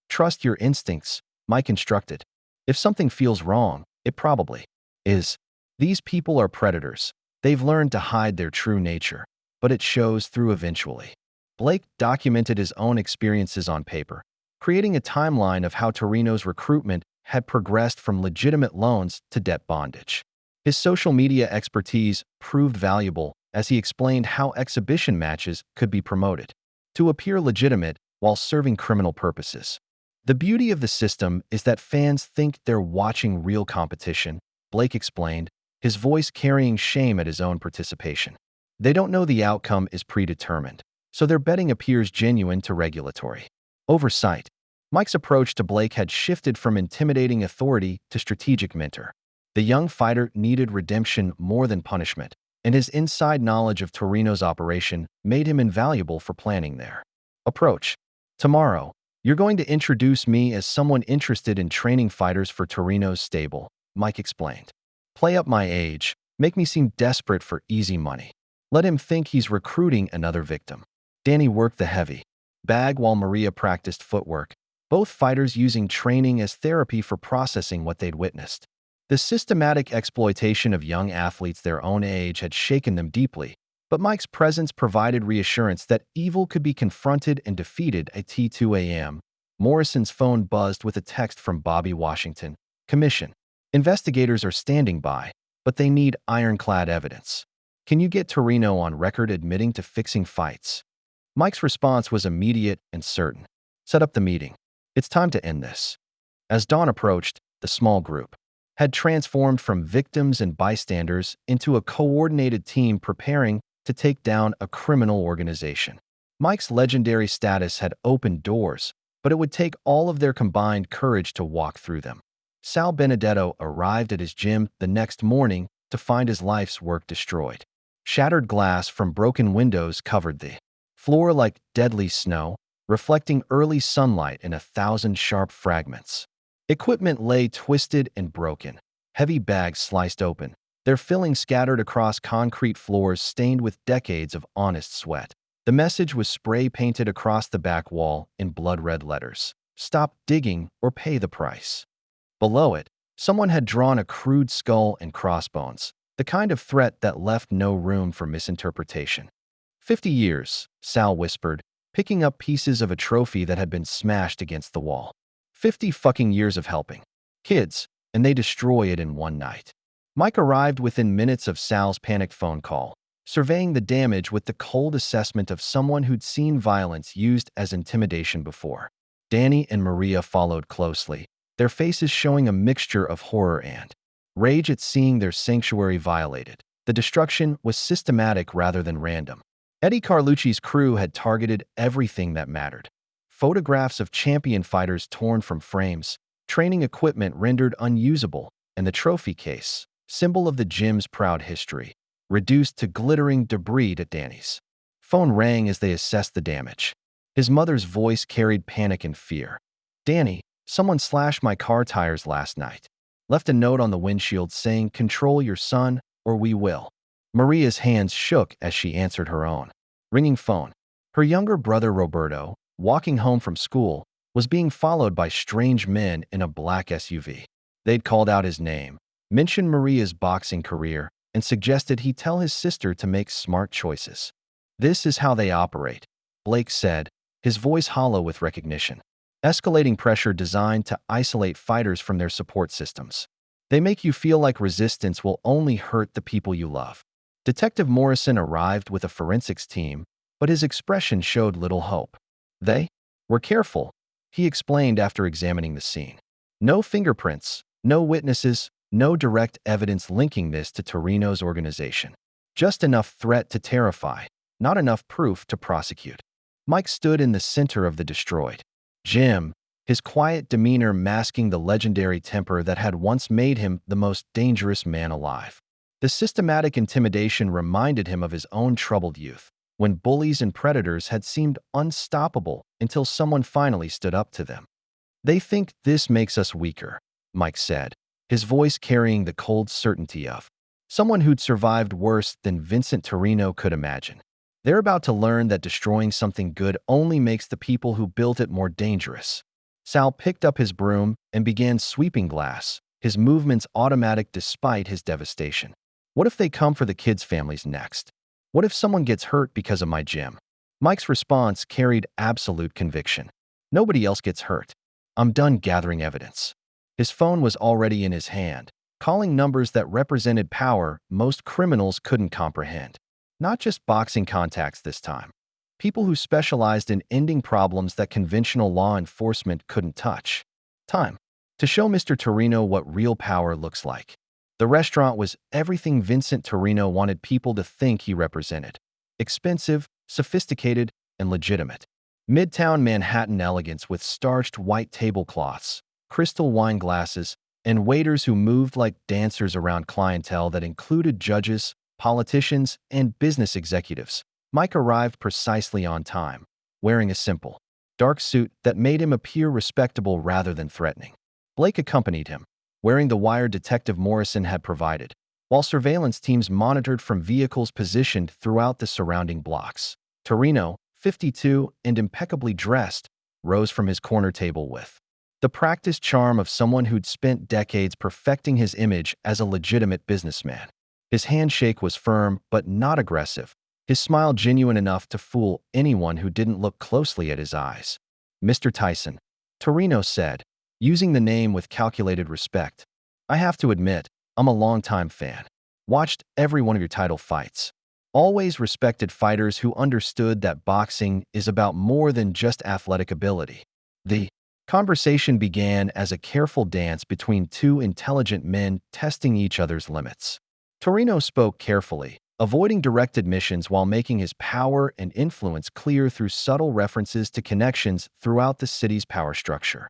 "Trust your instincts," Mike instructed. "If something feels wrong, it probably is. These people are predators. They've learned to hide their true nature, but it shows through eventually." Blake documented his own experiences on paper, creating a timeline of how Torino's recruitment had progressed from legitimate loans to debt bondage. His social media expertise proved valuable as he explained how exhibition matches could be promoted to appear legitimate while serving criminal purposes. "The beauty of the system is that fans think they're watching real competition," Blake explained, his voice carrying shame at his own participation. "They don't know the outcome is predetermined, so their betting appears genuine to regulatory oversight." Mike's approach to Blake had shifted from intimidating authority to strategic mentor. The young fighter needed redemption more than punishment, and his inside knowledge of Torino's operation made him invaluable for planning their approach. "Tomorrow, you're going to introduce me as someone interested in training fighters for Torino's stable," Mike explained. "Play up my age, make me seem desperate for easy money. Let him think he's recruiting another victim." Danny worked the heavy bag while Maria practiced footwork, both fighters using training as therapy for processing what they'd witnessed. The systematic exploitation of young athletes their own age had shaken them deeply, but Mike's presence provided reassurance that evil could be confronted and defeated. At 2 a.m., Morrison's phone buzzed with a text from Bobby Washington. "Commission. Investigators are standing by, but they need ironclad evidence. Can you get Torino on record admitting to fixing fights?" Mike's response was immediate and certain. "Set up the meeting. It's time to end this." As dawn approached, the small group had transformed from victims and bystanders into a coordinated team preparing to take down a criminal organization. Mike's legendary status had opened doors, but it would take all of their combined courage to walk through them. Sal Benedetto arrived at his gym the next morning to find his life's work destroyed. Shattered glass from broken windows covered the floor like deadly snow, reflecting early sunlight in 1,000 sharp fragments. Equipment lay twisted and broken, heavy bags sliced open, their fillings scattered across concrete floors stained with decades of honest sweat. The message was spray-painted across the back wall in blood-red letters. "Stop digging or pay the price." Below it, someone had drawn a crude skull and crossbones, the kind of threat that left no room for misinterpretation. 50 years, Sal whispered, picking up pieces of a trophy that had been smashed against the wall. 50 fucking years of helping kids, and they destroy it in one night. Mike arrived within minutes of Sal's panicked phone call, surveying the damage with the cold assessment of someone who'd seen violence used as intimidation before. Danny and Maria followed closely, their faces showing a mixture of horror and rage at seeing their sanctuary violated. The destruction was systematic rather than random. Eddie Carlucci's crew had targeted everything that mattered. Photographs of champion fighters torn from frames, training equipment rendered unusable, and the trophy case, symbol of the gym's proud history, reduced to glittering debris at Danny's. Phone rang as they assessed the damage. His mother's voice carried panic and fear. "Danny, someone slashed my car tires last night. Left a note on the windshield saying, 'Control your son, or we will.'" Maria's hands shook as she answered her own ringing phone. Her younger brother Roberto, walking home from school, was being followed by strange men in a black SUV. They'd called out his name, mentioned Maria's boxing career, and suggested he tell his sister to make smart choices. "This is how they operate," Blake said, his voice hollow with recognition. "Escalating pressure designed to isolate fighters from their support systems. They make you feel like resistance will only hurt the people you love." Detective Morrison arrived with a forensics team, but his expression showed little hope. "They were careful," he explained after examining the scene. "No fingerprints, no witnesses, no direct evidence linking this to Torino's organization. Just enough threat to terrify, not enough proof to prosecute." Mike stood in the center of the destroyed gym, his quiet demeanor masking the legendary temper that had once made him the most dangerous man alive. The systematic intimidation reminded him of his own troubled youth, when bullies and predators had seemed unstoppable until someone finally stood up to them. "They think this makes us weaker," Mike said, his voice carrying the cold certainty of someone who'd survived worse than Vincent Torino could imagine. "They're about to learn that destroying something good only makes the people who built it more dangerous." Sal picked up his broom and began sweeping glass, his movements automatic despite his devastation. "What if they come for the kids' families next? What if someone gets hurt because of my gym?" Mike's response carried absolute conviction. "Nobody else gets hurt. I'm done gathering evidence." His phone was already in his hand, calling numbers that represented power most criminals couldn't comprehend. Not just boxing contacts this time. People who specialized in ending problems that conventional law enforcement couldn't touch. Time to show Mr. Torino what real power looks like. The restaurant was everything Vincent Torino wanted people to think he represented. Expensive, sophisticated, and legitimate. Midtown Manhattan elegance with starched white tablecloths, crystal wine glasses, and waiters who moved like dancers around clientele that included judges, politicians, and business executives. Mike arrived precisely on time, wearing a simple, dark suit that made him appear respectable rather than threatening. Blake accompanied him, wearing the wire Detective Morrison had provided, while surveillance teams monitored from vehicles positioned throughout the surrounding blocks. Torino, 52 and impeccably dressed, rose from his corner table with the practiced charm of someone who'd spent decades perfecting his image as a legitimate businessman. His handshake was firm but not aggressive, his smile genuine enough to fool anyone who didn't look closely at his eyes. "Mr. Tyson," Torino said, using the name with calculated respect. "I have to admit, I'm a longtime fan. Watched every one of your title fights. Always respected fighters who understood that boxing is about more than just athletic ability." The conversation began as a careful dance between two intelligent men testing each other's limits. Torino spoke carefully, avoiding direct admissions while making his power and influence clear through subtle references to connections throughout the city's power structure.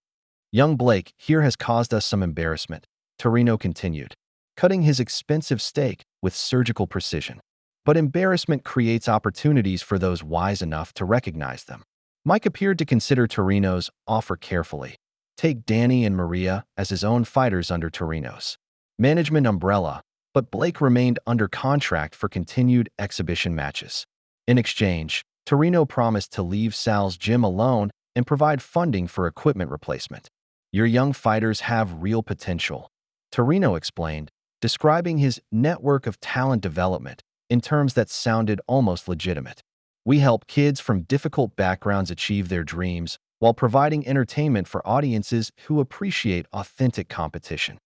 Young Blake here has caused us some embarrassment, Torino continued, cutting his expensive steak with surgical precision. But embarrassment creates opportunities for those wise enough to recognize them. Mike appeared to consider Torino's offer carefully. Take Danny and Maria as his own fighters under Torino's management umbrella, but Blake remained under contract for continued exhibition matches. In exchange, Torino promised to leave Sal's gym alone and provide funding for equipment replacement. Your young fighters have real potential, Torino explained, describing his network of talent development in terms that sounded almost legitimate. We help kids from difficult backgrounds achieve their dreams while providing entertainment for audiences who appreciate authentic competition.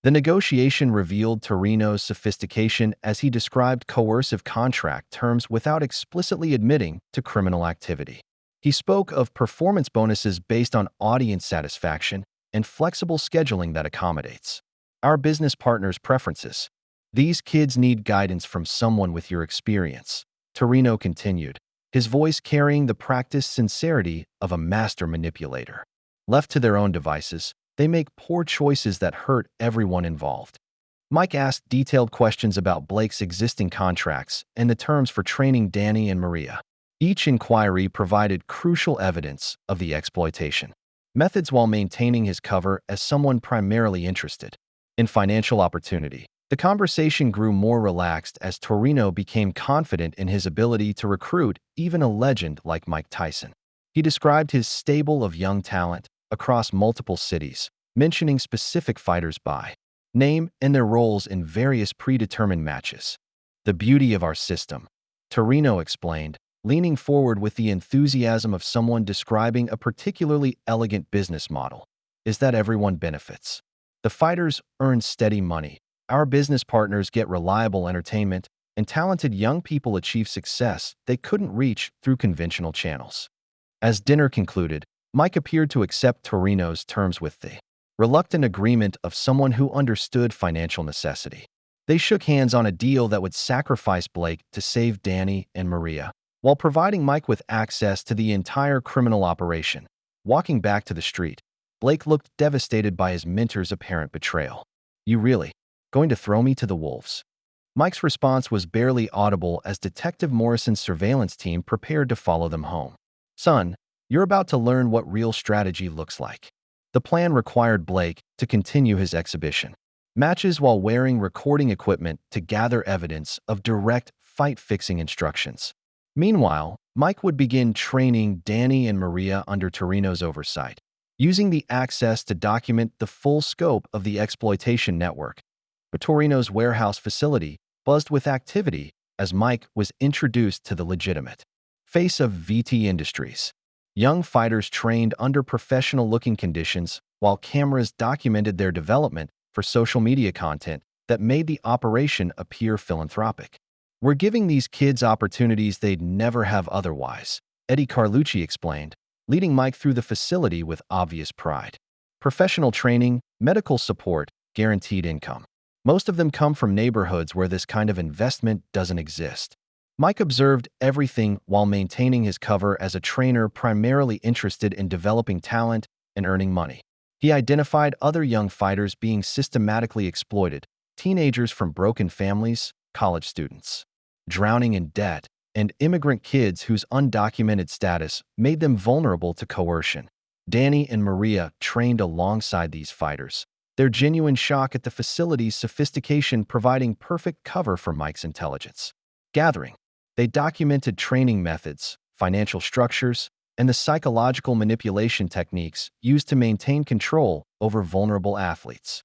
The negotiation revealed Torino's sophistication as he described coercive contract terms without explicitly admitting to criminal activity. He spoke of performance bonuses based on audience satisfaction and flexible scheduling that accommodates our business partners' preferences. These kids need guidance from someone with your experience, Torino continued, his voice carrying the practiced sincerity of a master manipulator. Left to their own devices, they make poor choices that hurt everyone involved. Mike asked detailed questions about Blake's existing contracts and the terms for training Danny and Maria. Each inquiry provided crucial evidence of the exploitation methods while maintaining his cover as someone primarily interested in financial opportunity. The conversation grew more relaxed as Torino became confident in his ability to recruit even a legend like Mike Tyson. He described his stable of young talent across multiple cities, mentioning specific fighters by name and their roles in various predetermined matches. The beauty of our system, Torino explained, leaning forward with the enthusiasm of someone describing a particularly elegant business model, is that everyone benefits. The fighters earn steady money, our business partners get reliable entertainment, and talented young people achieve success they couldn't reach through conventional channels. As dinner concluded, Mike appeared to accept Torino's terms with the reluctant agreement of someone who understood financial necessity. They shook hands on a deal that would sacrifice Blake to save Danny and Maria, while providing Mike with access to the entire criminal operation. Walking back to the street, Blake looked devastated by his mentor's apparent betrayal. You really going to throw me to the wolves? Mike's response was barely audible as Detective Morrison's surveillance team prepared to follow them home. Son, you're about to learn what real strategy looks like. The plan required Blake to continue his exhibition matches while wearing recording equipment to gather evidence of direct fight-fixing instructions. Meanwhile, Mike would begin training Danny and Maria under Torino's oversight, using the access to document the full scope of the exploitation network. But Torino's warehouse facility buzzed with activity as Mike was introduced to the legitimate face of VT Industries. Young fighters trained under professional-looking conditions while cameras documented their development for social media content that made the operation appear philanthropic. We're giving these kids opportunities they'd never have otherwise, Eddie Carlucci explained, leading Mike through the facility with obvious pride. Professional training, medical support, guaranteed income. Most of them come from neighborhoods where this kind of investment doesn't exist. Mike observed everything while maintaining his cover as a trainer primarily interested in developing talent and earning money. He identified other young fighters being systematically exploited, teenagers from broken families, college students drowning in debt, and immigrant kids whose undocumented status made them vulnerable to coercion. Danny and Maria trained alongside these fighters, their genuine shock at the facility's sophistication providing perfect cover for Mike's intelligence gathering. They documented training methods, financial structures, and the psychological manipulation techniques used to maintain control over vulnerable athletes.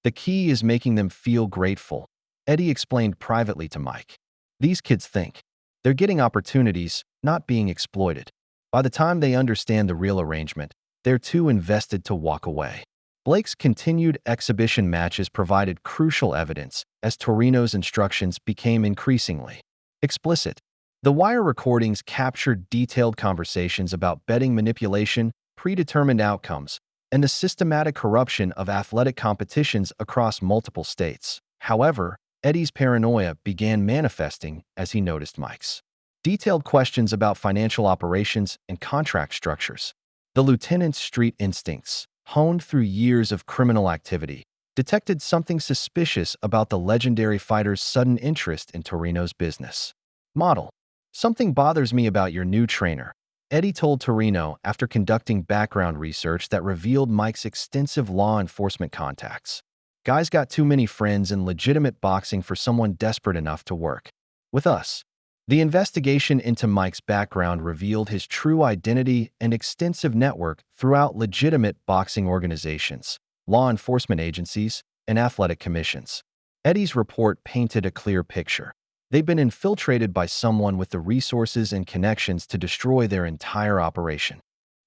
The key is making them feel grateful, Eddie explained privately to Mike. These kids think they're getting opportunities, not being exploited. By the time they understand the real arrangement, they're too invested to walk away. Blake's continued exhibition matches provided crucial evidence as Torino's instructions became increasingly explicit. The wire recordings captured detailed conversations about betting manipulation, predetermined outcomes, and the systematic corruption of athletic competitions across multiple states. However, Eddie's paranoia began manifesting as he noticed Mike's detailed questions about financial operations and contract structures. The lieutenant's street instincts, honed through years of criminal activity, detected something suspicious about the legendary fighter's sudden interest in Torino's business model. "Something bothers me about your new trainer," Eddie told Torino after conducting background research that revealed Mike's extensive law enforcement contacts. "Guy's got too many friends in legitimate boxing for someone desperate enough to work with us." The investigation into Mike's background revealed his true identity and extensive network throughout legitimate boxing organizations, law enforcement agencies, and athletic commissions. Eddie's report painted a clear picture. They've been infiltrated by someone with the resources and connections to destroy their entire operation.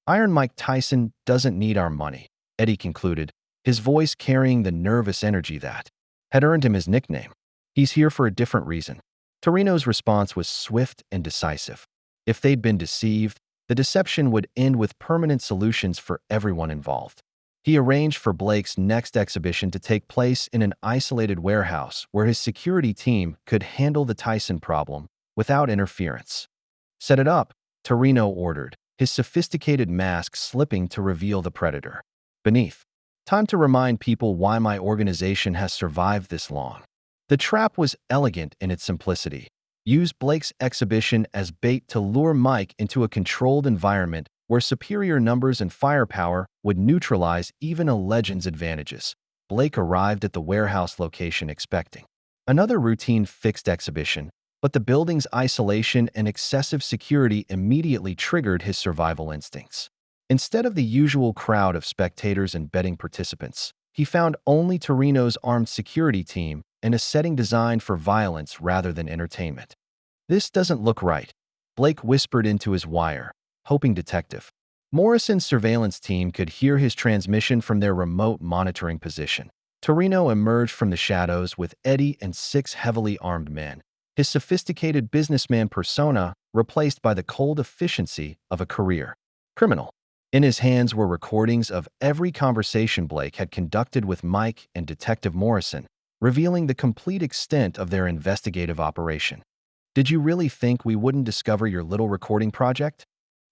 "Iron Mike Tyson doesn't need our money," Eddie concluded, his voice carrying the nervous energy that had earned him his nickname. "He's here for a different reason." Torino's response was swift and decisive. If they'd been deceived, the deception would end with permanent solutions for everyone involved. He arranged for Blake's next exhibition to take place in an isolated warehouse where his security team could handle the Tyson problem without interference. "Set it up," Torino ordered, his sophisticated mask slipping to reveal the predator beneath. "Time to remind people why my organization has survived this long." The trap was elegant in its simplicity. Use Blake's exhibition as bait to lure Mike into a controlled environment where superior numbers and firepower would neutralize even a legend's advantages. Blake arrived at the warehouse location expecting another routine fixed exhibition, but the building's isolation and excessive security immediately triggered his survival instincts. Instead of the usual crowd of spectators and betting participants, he found only Torino's armed security team in a setting designed for violence rather than entertainment. "This doesn't look right," Blake whispered into his wire, hoping Detective Morrison's surveillance team could hear his transmission from their remote monitoring position. Torino emerged from the shadows with Eddie and 6 heavily armed men, his sophisticated businessman persona replaced by the cold efficiency of a career criminal. In his hands were recordings of every conversation Blake had conducted with Mike and Detective Morrison, revealing the complete extent of their investigative operation. "Did you really think we wouldn't discover your little recording project?"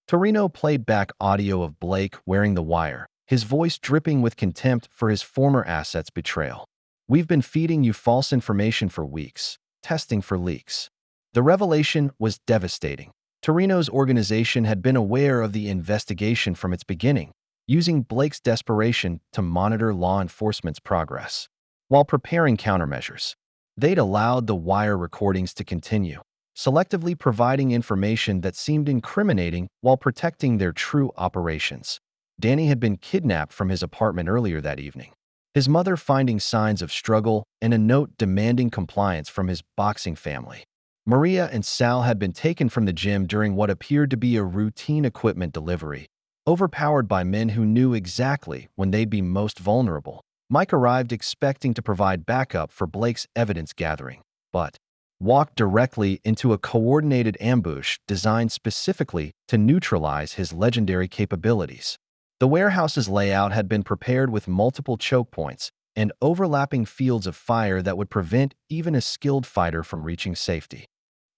Torino played back audio of Blake wearing the wire, his voice dripping with contempt for his former asset's betrayal. "We've been feeding you false information for weeks, testing for leaks." The revelation was devastating. Torino's organization had been aware of the investigation from its beginning, using Blake's desperation to monitor law enforcement's progress. While preparing countermeasures, they'd allowed the wire recordings to continue, selectively providing information that seemed incriminating while protecting their true operations. Danny had been kidnapped from his apartment earlier that evening, his mother finding signs of struggle and a note demanding compliance from his boxing family. Maria and Sal had been taken from the gym during what appeared to be a routine equipment delivery, overpowered by men who knew exactly when they'd be most vulnerable. Mike arrived expecting to provide backup for Blake's evidence gathering, but walked directly into a coordinated ambush designed specifically to neutralize his legendary capabilities. The warehouse's layout had been prepared with multiple choke points and overlapping fields of fire that would prevent even a skilled fighter from reaching safety.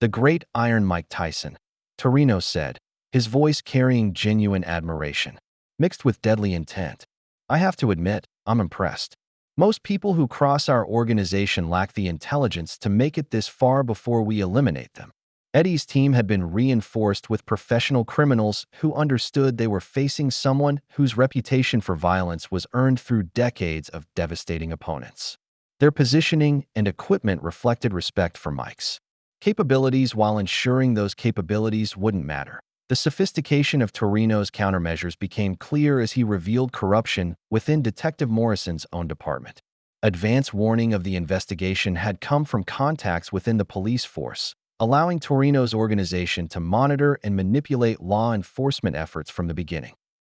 "The great Iron Mike Tyson," Torino said, his voice carrying genuine admiration, mixed with deadly intent. "I have to admit, I'm impressed. Most people who cross our organization lack the intelligence to make it this far before we eliminate them." Eddie's team had been reinforced with professional criminals who understood they were facing someone whose reputation for violence was earned through decades of devastating opponents. Their positioning and equipment reflected respect for Mike's capabilities while ensuring those capabilities wouldn't matter. The sophistication of Torino's countermeasures became clear as he revealed corruption within Detective Morrison's own department. Advance warning of the investigation had come from contacts within the police force, allowing Torino's organization to monitor and manipulate law enforcement efforts from the beginning.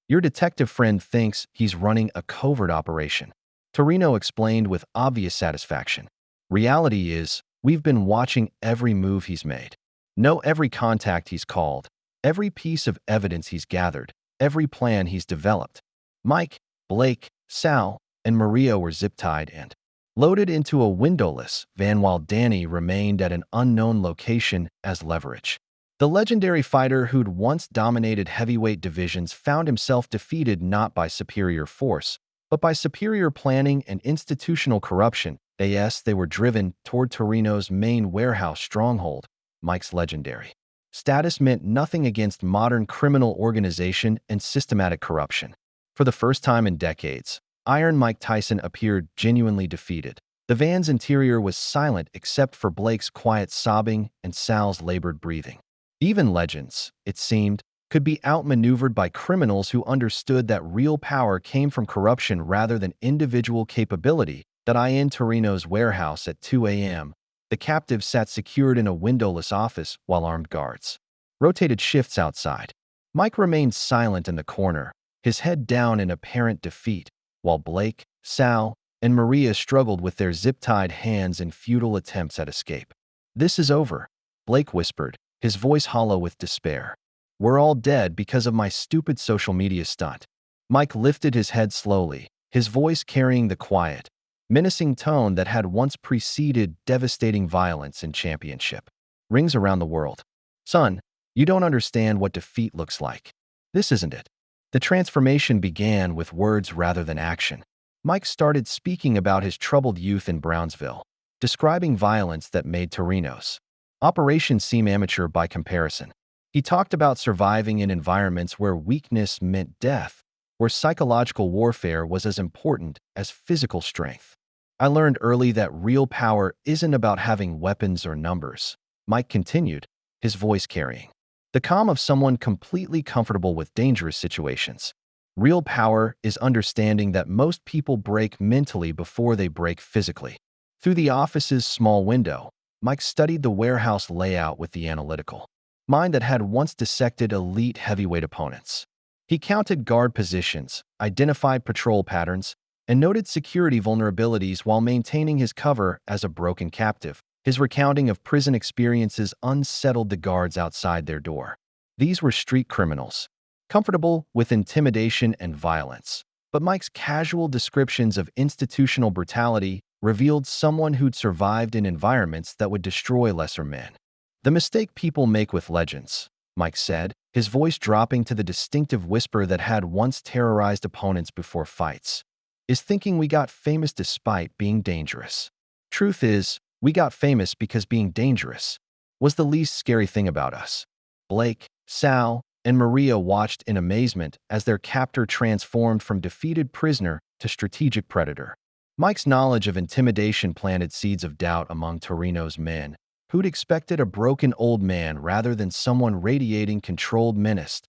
"Your detective friend thinks he's running a covert operation," Torino explained with obvious satisfaction. "Reality is, we've been watching every move he's made, know every contact he's called, every piece of evidence he's gathered, every plan he's developed." Mike, Blake, Sal, and Maria were zip-tied and loaded into a windowless van while Danny remained at an unknown location as leverage. The legendary fighter who'd once dominated heavyweight divisions found himself defeated not by superior force, but by superior planning and institutional corruption. Yes, they were driven toward Torino's main warehouse stronghold. Mike's legendary status meant nothing against modern criminal organization and systematic corruption. For the first time in decades, Iron Mike Tyson appeared genuinely defeated. The van's interior was silent except for Blake's quiet sobbing and Sal's labored breathing. Even legends, it seemed, could be outmaneuvered by criminals who understood that real power came from corruption rather than individual capability. In Torino's warehouse at 2 a.m., the captive sat secured in a windowless office while armed guards rotated shifts outside. Mike remained silent in the corner, his head down in apparent defeat, while Blake, Sal, and Maria struggled with their zip-tied hands in futile attempts at escape. "This is over," Blake whispered, his voice hollow with despair. "We're all dead because of my stupid social media stunt." Mike lifted his head slowly, his voice carrying the quiet, menacing tone that had once preceded devastating violence in championship rings around the world. "Son, you don't understand what defeat looks like. This isn't it." The transformation began with words rather than action. Mike started speaking about his troubled youth in Brownsville, describing violence that made Torino's operation seem amateur by comparison. He talked about surviving in environments where weakness meant death, where psychological warfare was as important as physical strength. "I learned early that real power isn't about having weapons or numbers," Mike continued, his voice carrying the calm of someone completely comfortable with dangerous situations. "Real power is understanding that most people break mentally before they break physically." Through the office's small window, Mike studied the warehouse layout with the analytical mind that had once dissected elite heavyweight opponents. He counted guard positions, identified patrol patterns, and noted security vulnerabilities while maintaining his cover as a broken captive. His recounting of prison experiences unsettled the guards outside their door. These were street criminals, comfortable with intimidation and violence. But Mike's casual descriptions of institutional brutality revealed someone who'd survived in environments that would destroy lesser men. "The mistake people make with legends," Mike said, his voice dropping to the distinctive whisper that had once terrorized opponents before fights, "is thinking we got famous despite being dangerous. Truth is, we got famous because being dangerous was the least scary thing about us." Blake, Sal, and Maria watched in amazement as their captor transformed from defeated prisoner to strategic predator. Mike's knowledge of intimidation planted seeds of doubt among Torino's men, who'd expected a broken old man rather than someone radiating controlled menace.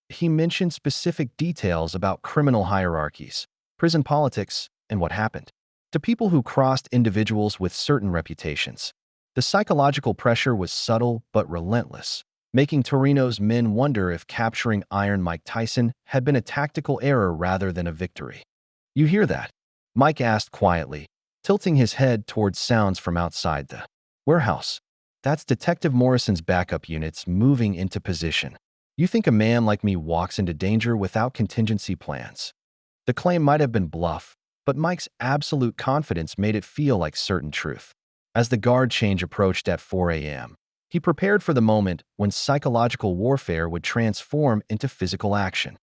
He mentioned specific details about criminal hierarchies, prison politics, and what happened to people who crossed individuals with certain reputations. The psychological pressure was subtle but relentless, making Torino's men wonder if capturing Iron Mike Tyson had been a tactical error rather than a victory. "You hear that?" Mike asked quietly, tilting his head towards sounds from outside the warehouse. "That's Detective Morrison's backup units moving into position. You think a man like me walks into danger without contingency plans?" The claim might have been bluff, but Mike's absolute confidence made it feel like certain truth. As the guard change approached at 4 a.m., he prepared for the moment when psychological warfare would transform into physical action.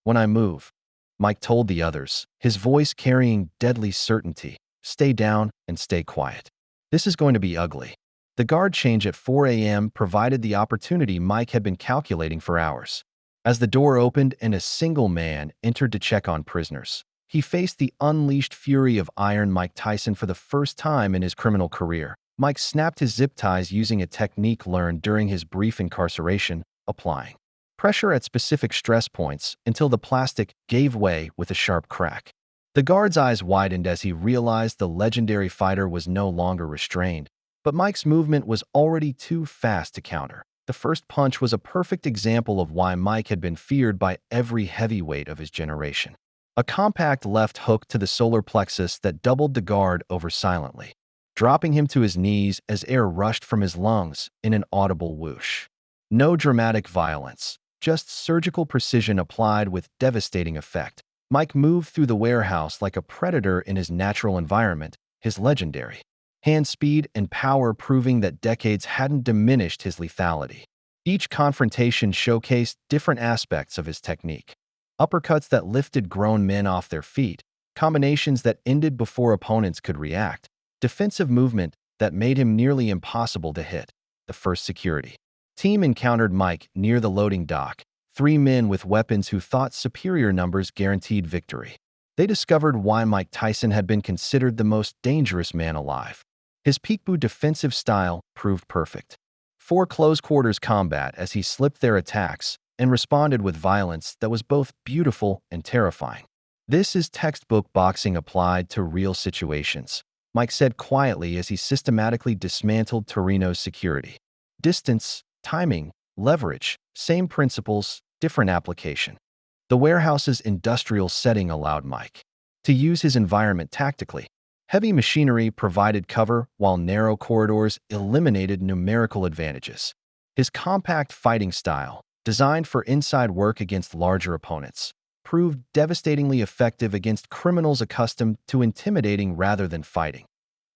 "When I move," Mike told the others, his voice carrying deadly certainty, "stay down and stay quiet. This is going to be ugly." The guard change at 4 a.m. provided the opportunity Mike had been calculating for hours. As the door opened and a single man entered to check on prisoners, he faced the unleashed fury of Iron Mike Tyson for the first time in his criminal career. Mike snapped his zip ties using a technique learned during his brief incarceration, applying pressure at specific stress points until the plastic gave way with a sharp crack. The guard's eyes widened as he realized the legendary fighter was no longer restrained, but Mike's movement was already too fast to counter. The first punch was a perfect example of why Mike had been feared by every heavyweight of his generation. A compact left hook to the solar plexus that doubled the guard over silently, dropping him to his knees as air rushed from his lungs in an audible whoosh. No dramatic violence, just surgical precision applied with devastating effect. Mike moved through the warehouse like a predator in his natural environment, his legendary hand speed and power proving that decades hadn't diminished his lethality. Each confrontation showcased different aspects of his technique. Uppercuts that lifted grown men off their feet, combinations that ended before opponents could react, defensive movement that made him nearly impossible to hit. The first security team encountered Mike near the loading dock, three men with weapons who thought superior numbers guaranteed victory. They discovered why Mike Tyson had been considered the most dangerous man alive. His peekaboo defensive style proved perfect. For close-quarters combat as he slipped their attacks and responded with violence that was both beautiful and terrifying. This is textbook boxing applied to real situations, Mike said quietly as he systematically dismantled Torino's security. Distance, timing, leverage, same principles, different application. The warehouse's industrial setting allowed Mike to use his environment tactically. Heavy machinery provided cover while narrow corridors eliminated numerical advantages. His compact fighting style, designed for inside work against larger opponents, proved devastatingly effective against criminals accustomed to intimidating rather than fighting.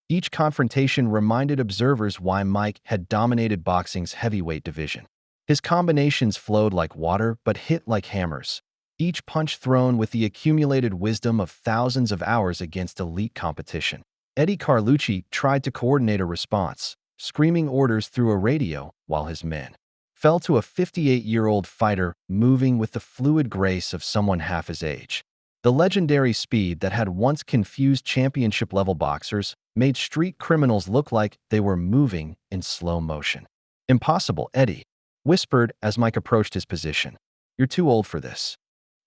Each confrontation reminded observers why Mike had dominated boxing's heavyweight division. His combinations flowed like water but hit like hammers, each punch thrown with the accumulated wisdom of thousands of hours against elite competition. Eddie Carlucci tried to coordinate a response, screaming orders through a radio while his men fell to a 58-year-old fighter moving with the fluid grace of someone half his age. The legendary speed that had once confused championship-level boxers made street criminals look like they were moving in slow motion. "Impossible," Eddie whispered as Mike approached his position. "You're too old for this."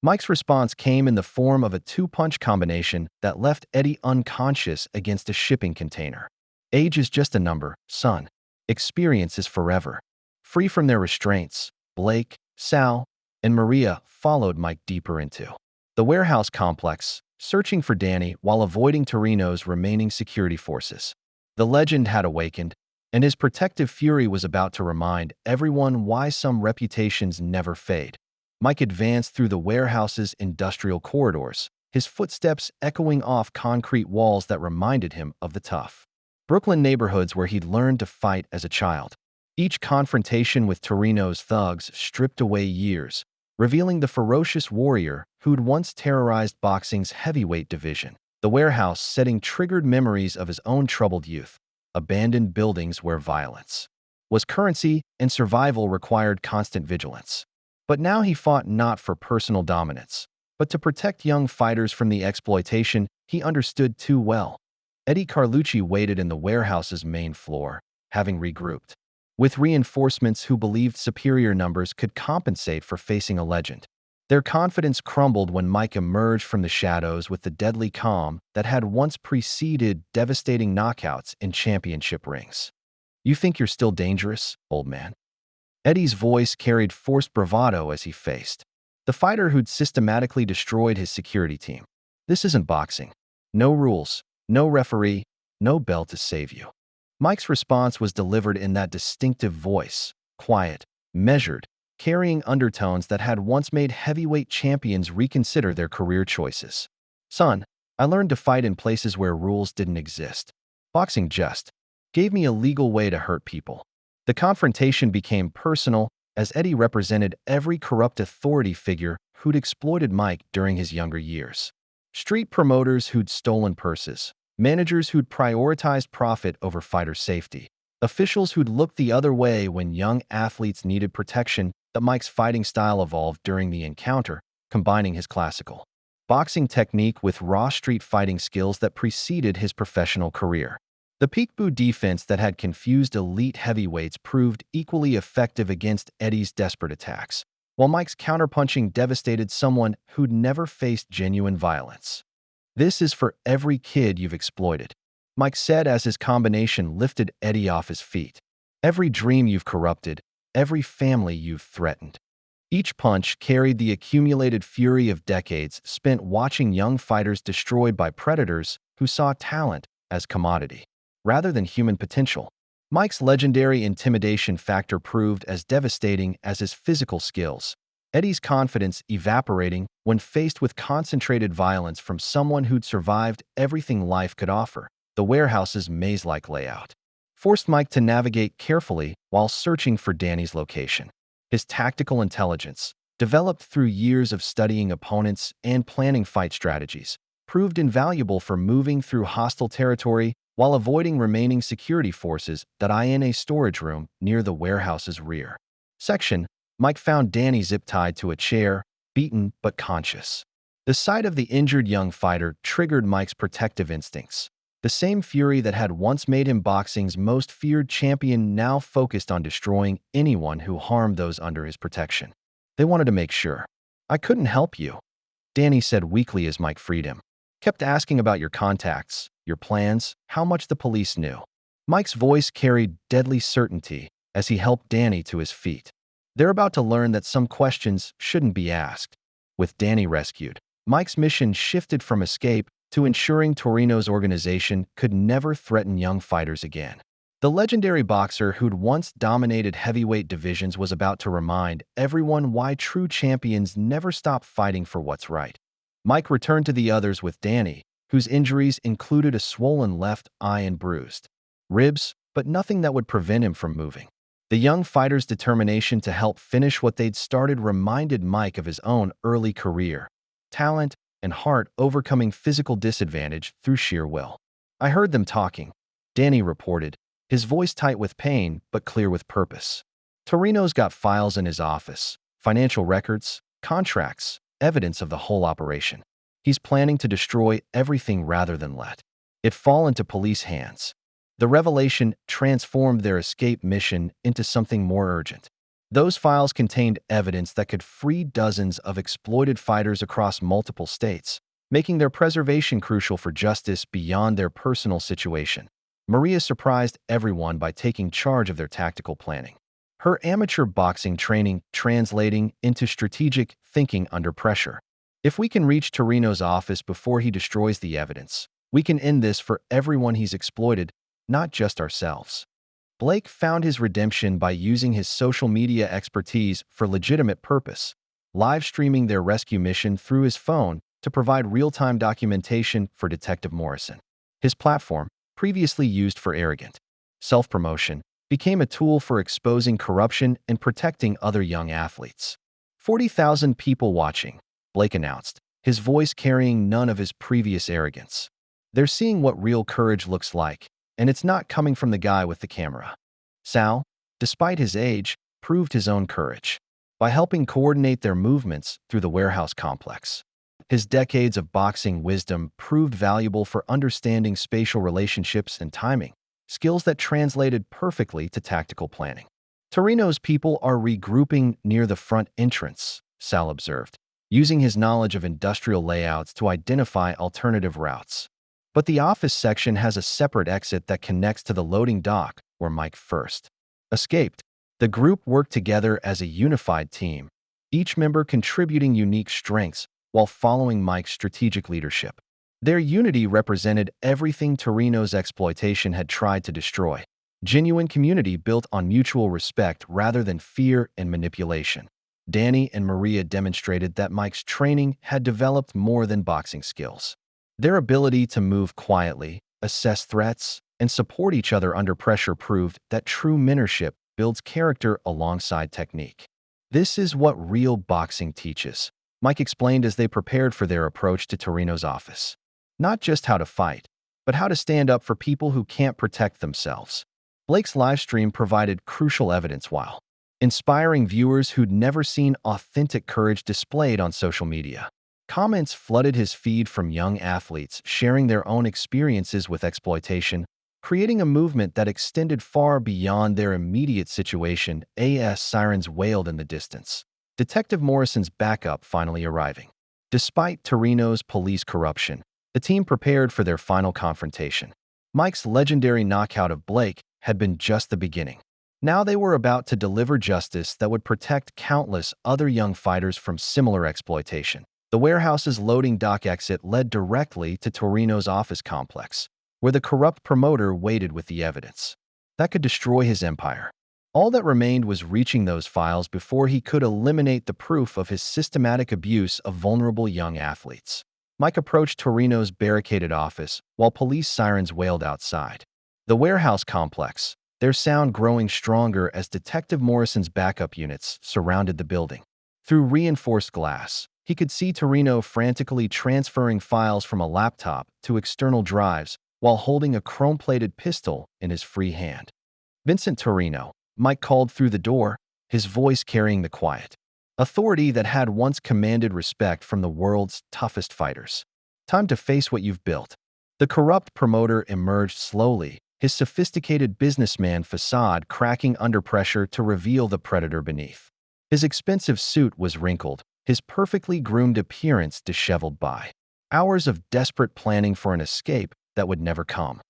Mike's response came in the form of a two-punch combination that left Eddie unconscious against a shipping container. "Age is just a number, son. Experience is forever." Free from their restraints, Blake, Sal, and Maria followed Mike deeper into the warehouse complex, searching for Danny while avoiding Torino's remaining security forces. The legend had awakened, and his protective fury was about to remind everyone why some reputations never fade. Mike advanced through the warehouse's industrial corridors, his footsteps echoing off concrete walls that reminded him of the tough Brooklyn neighborhoods where he'd learned to fight as a child. Each confrontation with Torino's thugs stripped away years, revealing the ferocious warrior who'd once terrorized boxing's heavyweight division. The warehouse setting triggered memories of his own troubled youth, abandoned buildings where violence was currency and survival required constant vigilance. But now he fought not for personal dominance, but to protect young fighters from the exploitation he understood too well. Eddie Carlucci waited in the warehouse's main floor, having regrouped with reinforcements who believed superior numbers could compensate for facing a legend. Their confidence crumbled when Mike emerged from the shadows with the deadly calm that had once preceded devastating knockouts in championship rings. "You think you're still dangerous, old man?" Eddie's voice carried forced bravado as he faced the fighter who'd systematically destroyed his security team. "This isn't boxing. No rules, no referee, no bell to save you." Mike's response was delivered in that distinctive voice, quiet, measured, carrying undertones that had once made heavyweight champions reconsider their career choices. "Son, I learned to fight in places where rules didn't exist. Boxing just gave me a legal way to hurt people." The confrontation became personal as Eddie represented every corrupt authority figure who'd exploited Mike during his younger years. Street promoters who'd stolen purses, managers who'd prioritized profit over fighter safety, officials who'd looked the other way when young athletes needed protection. That Mike's fighting style evolved during the encounter, combining his classical boxing technique with raw street fighting skills that preceded his professional career. The peekaboo defense that had confused elite heavyweights proved equally effective against Eddie's desperate attacks, while Mike's counterpunching devastated someone who'd never faced genuine violence. "This is for every kid you've exploited," Mike said as his combination lifted Eddie off his feet. "Every dream you've corrupted, every family you've threatened." Each punch carried the accumulated fury of decades spent watching young fighters destroyed by predators who saw talent as commodity rather than human potential. Mike's legendary intimidation factor proved as devastating as his physical skills, Eddie's confidence evaporating when faced with concentrated violence from someone who'd survived everything life could offer. The warehouse's maze-like layout forced Mike to navigate carefully while searching for Danny's location. His tactical intelligence, developed through years of studying opponents and planning fight strategies, proved invaluable for moving through hostile territory while avoiding remaining security forces that eye in a storage room near the warehouse's rear section. Mike found Danny zip-tied to a chair, beaten but conscious. The sight of the injured young fighter triggered Mike's protective instincts. The same fury that had once made him boxing's most feared champion now focused on destroying anyone who harmed those under his protection. They wanted to make sure. "I couldn't help you," Danny said weakly as Mike freed him. "Kept asking about your contacts, your plans, how much the police knew." Mike's voice carried deadly certainty as he helped Danny to his feet. They're about to learn that some questions shouldn't be asked. With Danny rescued, Mike's mission shifted from escape to ensuring Torino's organization could never threaten young fighters again. The legendary boxer who'd once dominated heavyweight divisions was about to remind everyone why true champions never stop fighting for what's right. Mike returned to the others with Danny, whose injuries included a swollen left eye and bruised ribs, but nothing that would prevent him from moving. The young fighter's determination to help finish what they'd started reminded Mike of his own early career, talent, and heart overcoming physical disadvantage through sheer will. "I heard them talking," Danny reported, his voice tight with pain but clear with purpose. "Torino's got files in his office, financial records, contracts, evidence of the whole operation. He's planning to destroy everything rather than let it fall into police hands." The revelation transformed their escape mission into something more urgent. Those files contained evidence that could free dozens of exploited fighters across multiple states, making their preservation crucial for justice beyond their personal situation. Maria surprised everyone by taking charge of their tactical planning, her amateur boxing training translating into strategic thinking under pressure. "If we can reach Torino's office before he destroys the evidence, we can end this for everyone he's exploited, not just ourselves." Blake found his redemption by using his social media expertise for legitimate purpose, live streaming their rescue mission through his phone to provide real-time documentation for Detective Morrison. His platform, previously used for arrogant self-promotion, became a tool for exposing corruption and protecting other young athletes. 40,000 people watching, Blake announced, his voice carrying none of his previous arrogance. "They're seeing what real courage looks like, and it's not coming from the guy with the camera." Sal, despite his age, proved his own courage by helping coordinate their movements through the warehouse complex. His decades of boxing wisdom proved valuable for understanding spatial relationships and timing, skills that translated perfectly to tactical planning. "Torino's people are regrouping near the front entrance," Sal observed, using his knowledge of industrial layouts to identify alternative routes. "But the office section has a separate exit that connects to the loading dock where Mike first escaped." The group worked together as a unified team, each member contributing unique strengths while following Mike's strategic leadership. Their unity represented everything Torino's exploitation had tried to destroy: genuine community built on mutual respect rather than fear and manipulation. Danny and Maria demonstrated that Mike's training had developed more than boxing skills. Their ability to move quietly, assess threats, and support each other under pressure proved that true mentorship builds character alongside technique. "This is what real boxing teaches," Mike explained as they prepared for their approach to Torino's office. "Not just how to fight, but how to stand up for people who can't protect themselves." Blake's livestream provided crucial evidence while inspiring viewers who'd never seen authentic courage displayed on social media. Comments flooded his feed from young athletes sharing their own experiences with exploitation, creating a movement that extended far beyond their immediate situation. As sirens wailed in the distance, Detective Morrison's backup finally arriving. Despite Torino's police corruption, the team prepared for their final confrontation. Mike's legendary knockout of Blake had been just the beginning. Now they were about to deliver justice that would protect countless other young fighters from similar exploitation. The warehouse's loading dock exit led directly to Torino's office complex, where the corrupt promoter waited with the evidence that could destroy his empire. All that remained was reaching those files before he could eliminate the proof of his systematic abuse of vulnerable young athletes. Mike approached Torino's barricaded office while police sirens wailed outside. The warehouse complex, their sound growing stronger as Detective Morrison's backup units surrounded the building. Through reinforced glass, he could see Torino frantically transferring files from a laptop to external drives while holding a chrome-plated pistol in his free hand. "Vincent Torino," Mike called through the door, his voice carrying the quiet authority that had once commanded respect from the world's toughest fighters. "Time to face what you've built." The corrupt promoter emerged slowly, his sophisticated businessman facade cracking under pressure to reveal the predator beneath. His expensive suit was wrinkled, his perfectly groomed appearance disheveled by hours of desperate planning for an escape that would never come.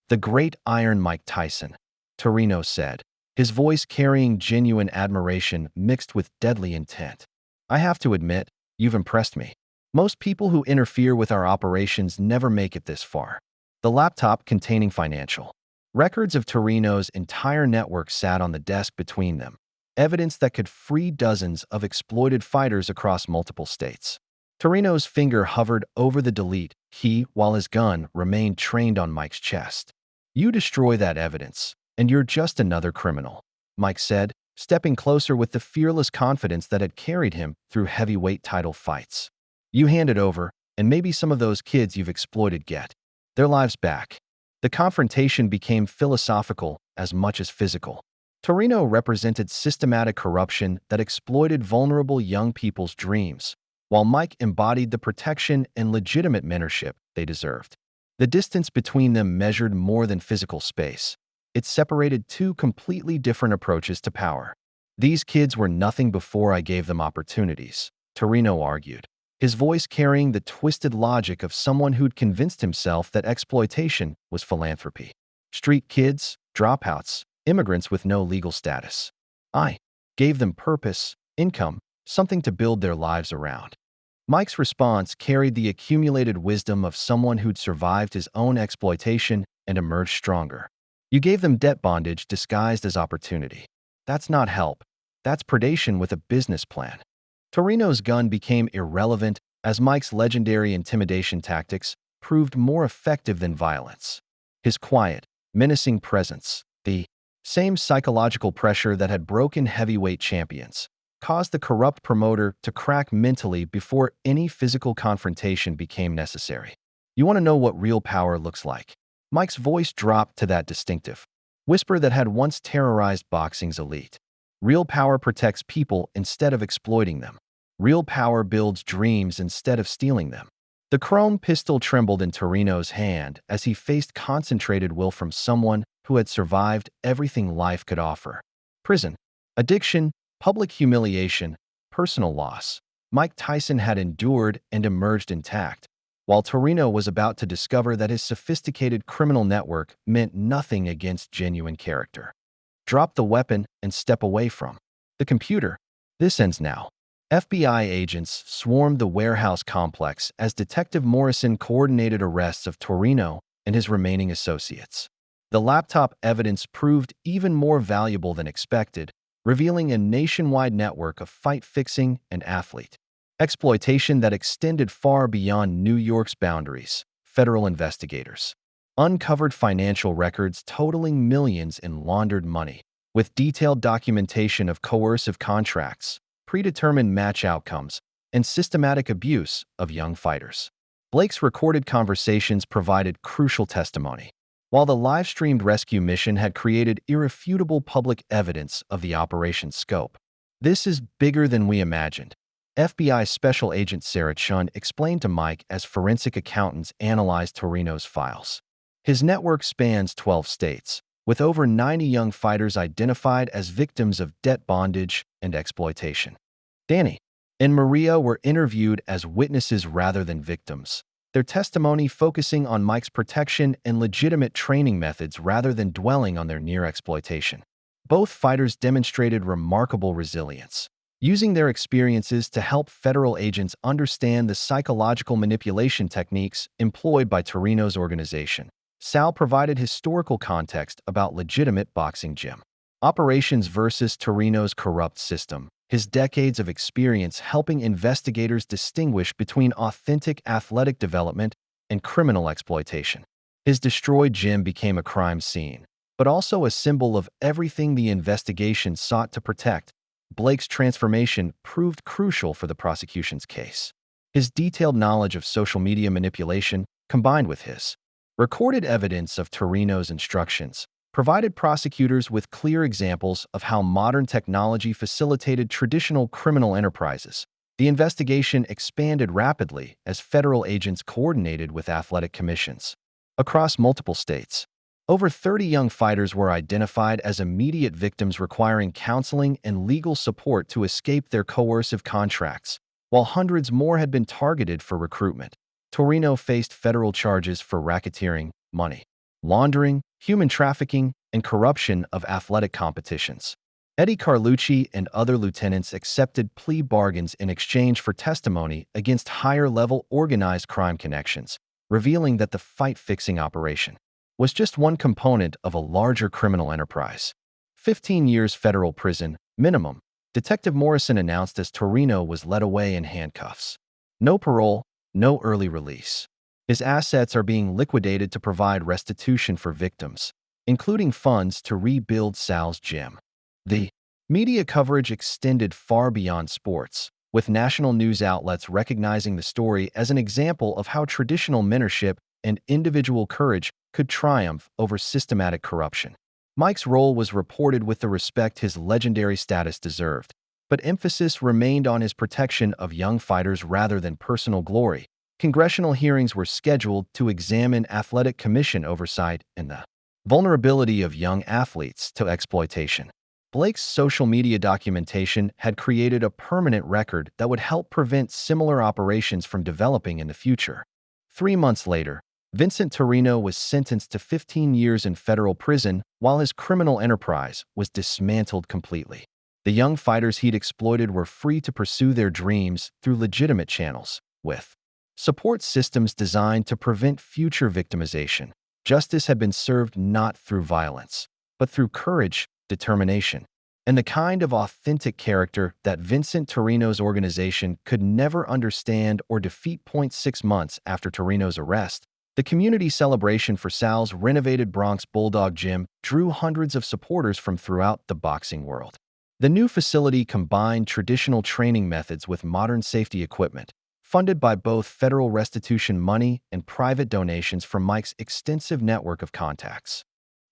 "The great Iron Mike Tyson," Torino said, his voice carrying genuine admiration mixed with deadly intent. "I have to admit, you've impressed me. Most people who interfere with our operations never make it this far." The laptop containing financial records of Torino's entire network sat on the desk between them, evidence that could free dozens of exploited fighters across multiple states. Torino's finger hovered over the delete key while his gun remained trained on Mike's chest. "You destroy that evidence, and you're just another criminal," Mike said, stepping closer with the fearless confidence that had carried him through heavyweight title fights. "You hand it over, and maybe some of those kids you've exploited get their lives back." The confrontation became philosophical as much as physical. Torino represented systematic corruption that exploited vulnerable young people's dreams, while Mike embodied the protection and legitimate mentorship they deserved. The distance between them measured more than physical space. It separated two completely different approaches to power. "These kids were nothing before I gave them opportunities," Torino argued, his voice carrying the twisted logic of someone who'd convinced himself that exploitation was philanthropy. "Street kids, dropouts, immigrants with no legal status. I gave them purpose, income, something to build their lives around." Mike's response carried the accumulated wisdom of someone who'd survived his own exploitation and emerged stronger. "You gave them debt bondage disguised as opportunity. That's not help. That's predation with a business plan." Torino's gun became irrelevant as Mike's legendary intimidation tactics proved more effective than violence. His quiet, menacing presence, the same psychological pressure that had broken heavyweight champions, caused the corrupt promoter to crack mentally before any physical confrontation became necessary. "You want to know what real power looks like?" Mike's voice dropped to that distinctive whisper that had once terrorized boxing's elite. "Real power protects people instead of exploiting them. Real power builds dreams instead of stealing them." The chrome pistol trembled in Torino's hand as he faced concentrated will from someone who had survived everything life could offer: prison, addiction, public humiliation, personal loss. Mike Tyson had endured and emerged intact, while Torino was about to discover that his sophisticated criminal network meant nothing against genuine character. "Drop the weapon and step away from the computer. This ends now." FBI agents swarmed the warehouse complex as Detective Morrison coordinated arrests of Torino and his remaining associates. The laptop evidence proved even more valuable than expected, revealing a nationwide network of fight-fixing and athlete exploitation that extended far beyond New York's boundaries. Federal investigators uncovered financial records totaling millions in laundered money, with detailed documentation of coercive contracts, predetermined match outcomes, and systematic abuse of young fighters. Blake's recorded conversations provided crucial testimony, while the live-streamed rescue mission had created irrefutable public evidence of the operation's scope. "This is bigger than we imagined," FBI Special Agent Sarah Chun explained to Mike as forensic accountants analyzed Torino's files. His network spans 12 states, with over 90 young fighters identified as victims of debt bondage and exploitation. Danny and Maria were interviewed as witnesses rather than victims, their testimony focusing on Mike's protection and legitimate training methods rather than dwelling on their near exploitation. Both fighters demonstrated remarkable resilience, using their experiences to help federal agents understand the psychological manipulation techniques employed by Torino's organization. Sal provided historical context about legitimate boxing gym operations versus Torino's corrupt system, his decades of experience helping investigators distinguish between authentic athletic development and criminal exploitation. His destroyed gym became a crime scene, but also a symbol of everything the investigation sought to protect. Blake's transformation proved crucial for the prosecution's case. His detailed knowledge of social media manipulation, combined with his recorded evidence of Torino's instructions, provided prosecutors with clear examples of how modern technology facilitated traditional criminal enterprises. The investigation expanded rapidly as federal agents coordinated with athletic commissions across multiple states. Over 30 young fighters were identified as immediate victims requiring counseling and legal support to escape their coercive contracts, while hundreds more had been targeted for recruitment. Torino faced federal charges for racketeering, money laundering, human trafficking, and corruption of athletic competitions. Eddie Carlucci and other lieutenants accepted plea bargains in exchange for testimony against higher-level organized crime connections, revealing that the fight-fixing operation was just one component of a larger criminal enterprise. 15 years federal prison, minimum, Detective Morrison announced as Torino was led away in handcuffs. No parole, no early release. His assets are being liquidated to provide restitution for victims, including funds to rebuild Sal's gym. The media coverage extended far beyond sports, with national news outlets recognizing the story as an example of how traditional mentorship and individual courage could triumph over systematic corruption. Mike's role was reported with the respect his legendary status deserved, but emphasis remained on his protection of young fighters rather than personal glory. Congressional hearings were scheduled to examine athletic commission oversight and the vulnerability of young athletes to exploitation. Blake's social media documentation had created a permanent record that would help prevent similar operations from developing in the future. 3 months later, Vincent Torino was sentenced to 15 years in federal prison while his criminal enterprise was dismantled completely. The young fighters he'd exploited were free to pursue their dreams through legitimate channels, with support systems designed to prevent future victimization. Justice had been served not through violence, but through courage, determination, and the kind of authentic character that Vincent Torino's organization could never understand or defeat. 6 months after Torino's arrest, the community celebration for Sal's renovated Bronx Bulldog Gym drew hundreds of supporters from throughout the boxing world. The new facility combined traditional training methods with modern safety equipment, funded by both federal restitution money and private donations from Mike's extensive network of contacts.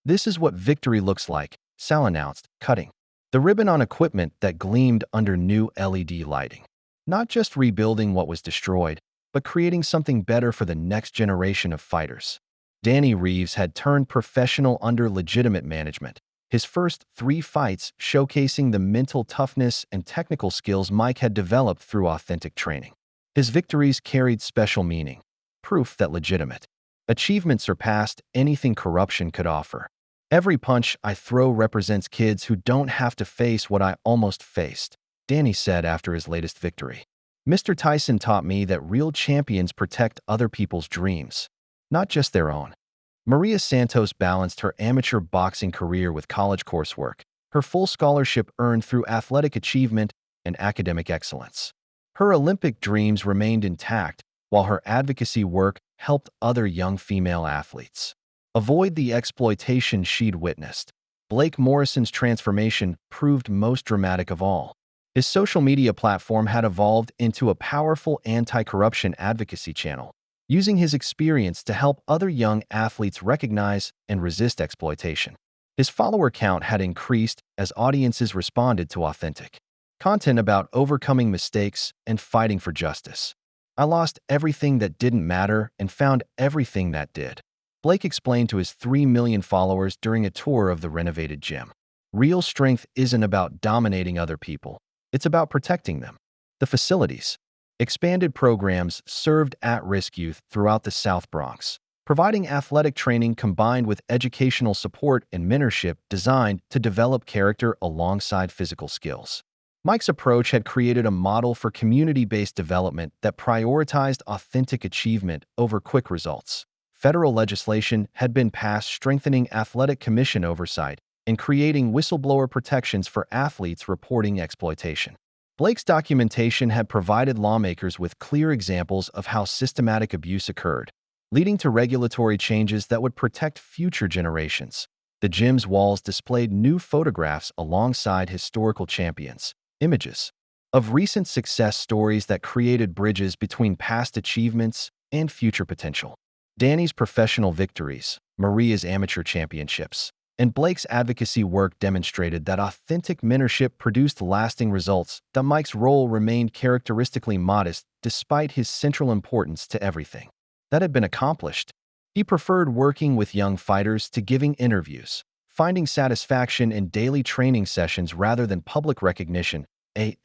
"This is what victory looks like," Sal announced, cutting the ribbon on equipment that gleamed under new LED lighting. Not just rebuilding what was destroyed, but creating something better for the next generation of fighters. Danny Reeves had turned professional under legitimate management, his first 3 fights showcasing the mental toughness and technical skills Mike had developed through authentic training. His victories carried special meaning, proof that legitimate achievement surpassed anything corruption could offer. "Every punch I throw represents kids who don't have to face what I almost faced," Danny said after his latest victory. "Mr. Tyson taught me that real champions protect other people's dreams, not just their own." Maria Santos balanced her amateur boxing career with college coursework, her full scholarship earned through athletic achievement and academic excellence. Her Olympic dreams remained intact, while her advocacy work helped other young female athletes avoid the exploitation she'd witnessed. Blake Morrison's transformation proved most dramatic of all. His social media platform had evolved into a powerful anti-corruption advocacy channel, using his experience to help other young athletes recognize and resist exploitation. His follower count had increased as audiences responded to authentic content about overcoming mistakes and fighting for justice. "I lost everything that didn't matter and found everything that did," Blake explained to his 3 million followers during a tour of the renovated gym. "Real strength isn't about dominating other people. It's about protecting them." The facilities expanded programs served at-risk youth throughout the South Bronx, providing athletic training combined with educational support and mentorship designed to develop character alongside physical skills. Mike's approach had created a model for community-based development that prioritized authentic achievement over quick results. Federal legislation had been passed strengthening athletic commission oversight and creating whistleblower protections for athletes reporting exploitation. Blake's documentation had provided lawmakers with clear examples of how systematic abuse occurred, leading to regulatory changes that would protect future generations. The gym's walls displayed new photographs alongside historical champions, images of recent success stories that created bridges between past achievements and future potential. Danny's professional victories, Maria's amateur championships, and Blake's advocacy work demonstrated that authentic mentorship produced lasting results, that Mike's role remained characteristically modest despite his central importance to everything that had been accomplished. He preferred working with young fighters to giving interviews, finding satisfaction in daily training sessions rather than public recognition.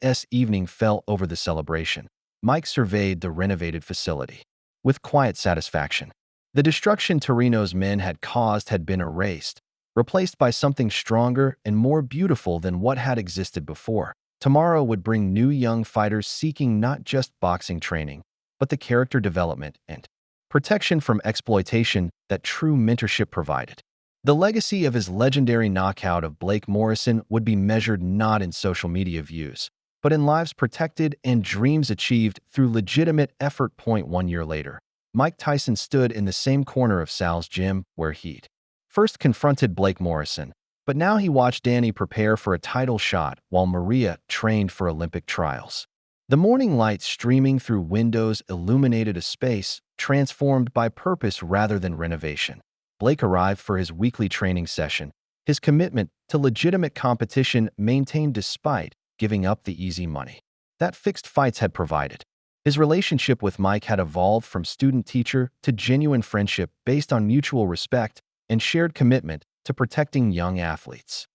As evening fell over the celebration, Mike surveyed the renovated facility with quiet satisfaction. The destruction Torino's men had caused had been erased, replaced by something stronger and more beautiful than what had existed before. Tomorrow would bring new young fighters seeking not just boxing training, but the character development and protection from exploitation that true mentorship provided. The legacy of his legendary knockout of Blake Morrison would be measured not in social media views, but in lives protected and dreams achieved through legitimate effort. 1 year later, Mike Tyson stood in the same corner of Sal's gym where he'd first confronted Blake Morrison, but now he watched Danny prepare for a title shot while Maria trained for Olympic trials. The morning light streaming through windows illuminated a space transformed by purpose rather than renovation. Blake arrived for his weekly training session, his commitment to legitimate competition maintained despite giving up the easy money that fixed fights had provided. His relationship with Mike had evolved from student-teacher to genuine friendship based on mutual respect and shared commitment to protecting young athletes.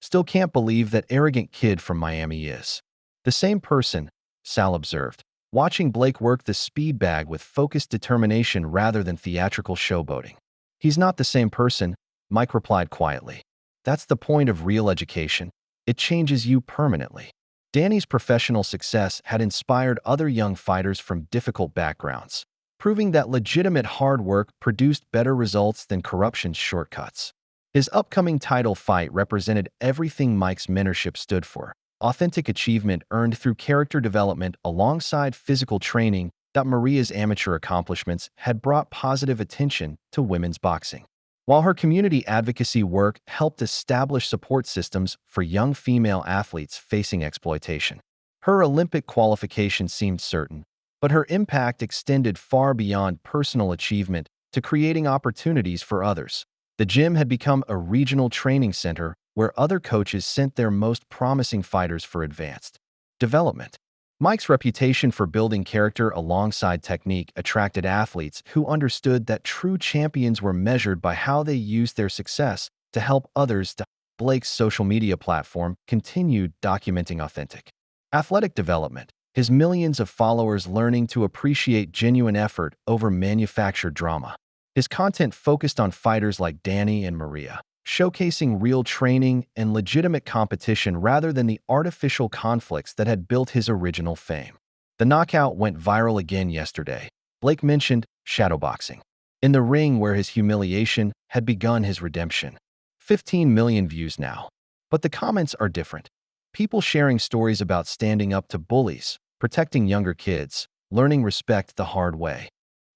Still can't believe that arrogant kid from Miami is the same person, Sal observed, watching Blake work the speed bag with focused determination rather than theatrical showboating. He's not the same person, Mike replied quietly. That's the point of real education. It changes you permanently. Danny's professional success had inspired other young fighters from difficult backgrounds, proving that legitimate hard work produced better results than corruption's shortcuts. His upcoming title fight represented everything Mike's mentorship stood for: authentic achievement earned through character development alongside physical training. That Maria's amateur accomplishments had brought positive attention to women's boxing, while her community advocacy work helped establish support systems for young female athletes facing exploitation. Her Olympic qualification seemed certain, but her impact extended far beyond personal achievement to creating opportunities for others. The gym had become a regional training center where other coaches sent their most promising fighters for advanced development. Mike's reputation for building character alongside technique attracted athletes who understood that true champions were measured by how they used their success to help others. Blake's social media platform continued documenting authentic athletic development, his millions of followers learning to appreciate genuine effort over manufactured drama. His content focused on fighters like Danny and Maria, showcasing real training and legitimate competition rather than the artificial conflicts that had built his original fame. The knockout went viral again yesterday. Blake mentioned shadowboxing in the ring where his humiliation had begun his redemption. 15 million views now. But the comments are different. People sharing stories about standing up to bullies, protecting younger kids, learning respect the hard way.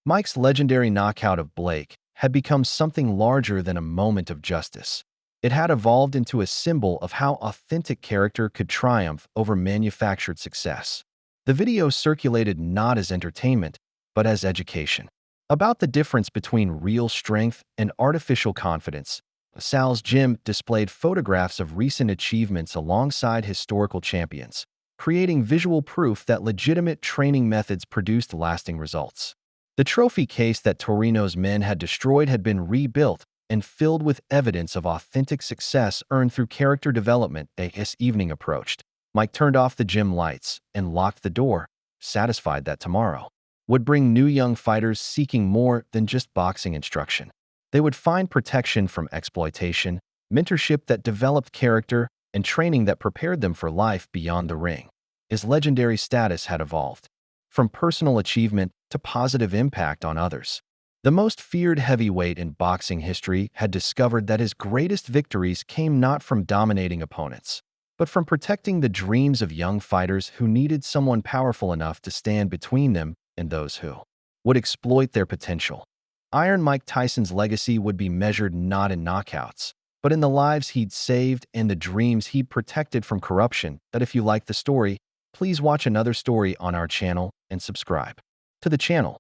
Mike's legendary knockout of Blake had become something larger than a moment of justice. It had evolved into a symbol of how authentic character could triumph over manufactured success. The video circulated not as entertainment, but as education. About the difference between real strength and artificial confidence, Sal's gym displayed photographs of recent achievements alongside historical champions, creating visual proof that legitimate training methods produced lasting results. The trophy case that Torino's men had destroyed had been rebuilt and filled with evidence of authentic success earned through character development. As evening approached, Mike turned off the gym lights and locked the door, satisfied that tomorrow would bring new young fighters seeking more than just boxing instruction. They would find protection from exploitation, mentorship that developed character, and training that prepared them for life beyond the ring. His legendary status had evolved from personal achievement to positive impact on others. The most feared heavyweight in boxing history had discovered that his greatest victories came not from dominating opponents, but from protecting the dreams of young fighters who needed someone powerful enough to stand between them and those who would exploit their potential. Iron Mike Tyson's legacy would be measured not in knockouts, but in the lives he'd saved and the dreams he'd protected from corruption. That if you like the story, please watch another story on our channel and subscribe to the channel.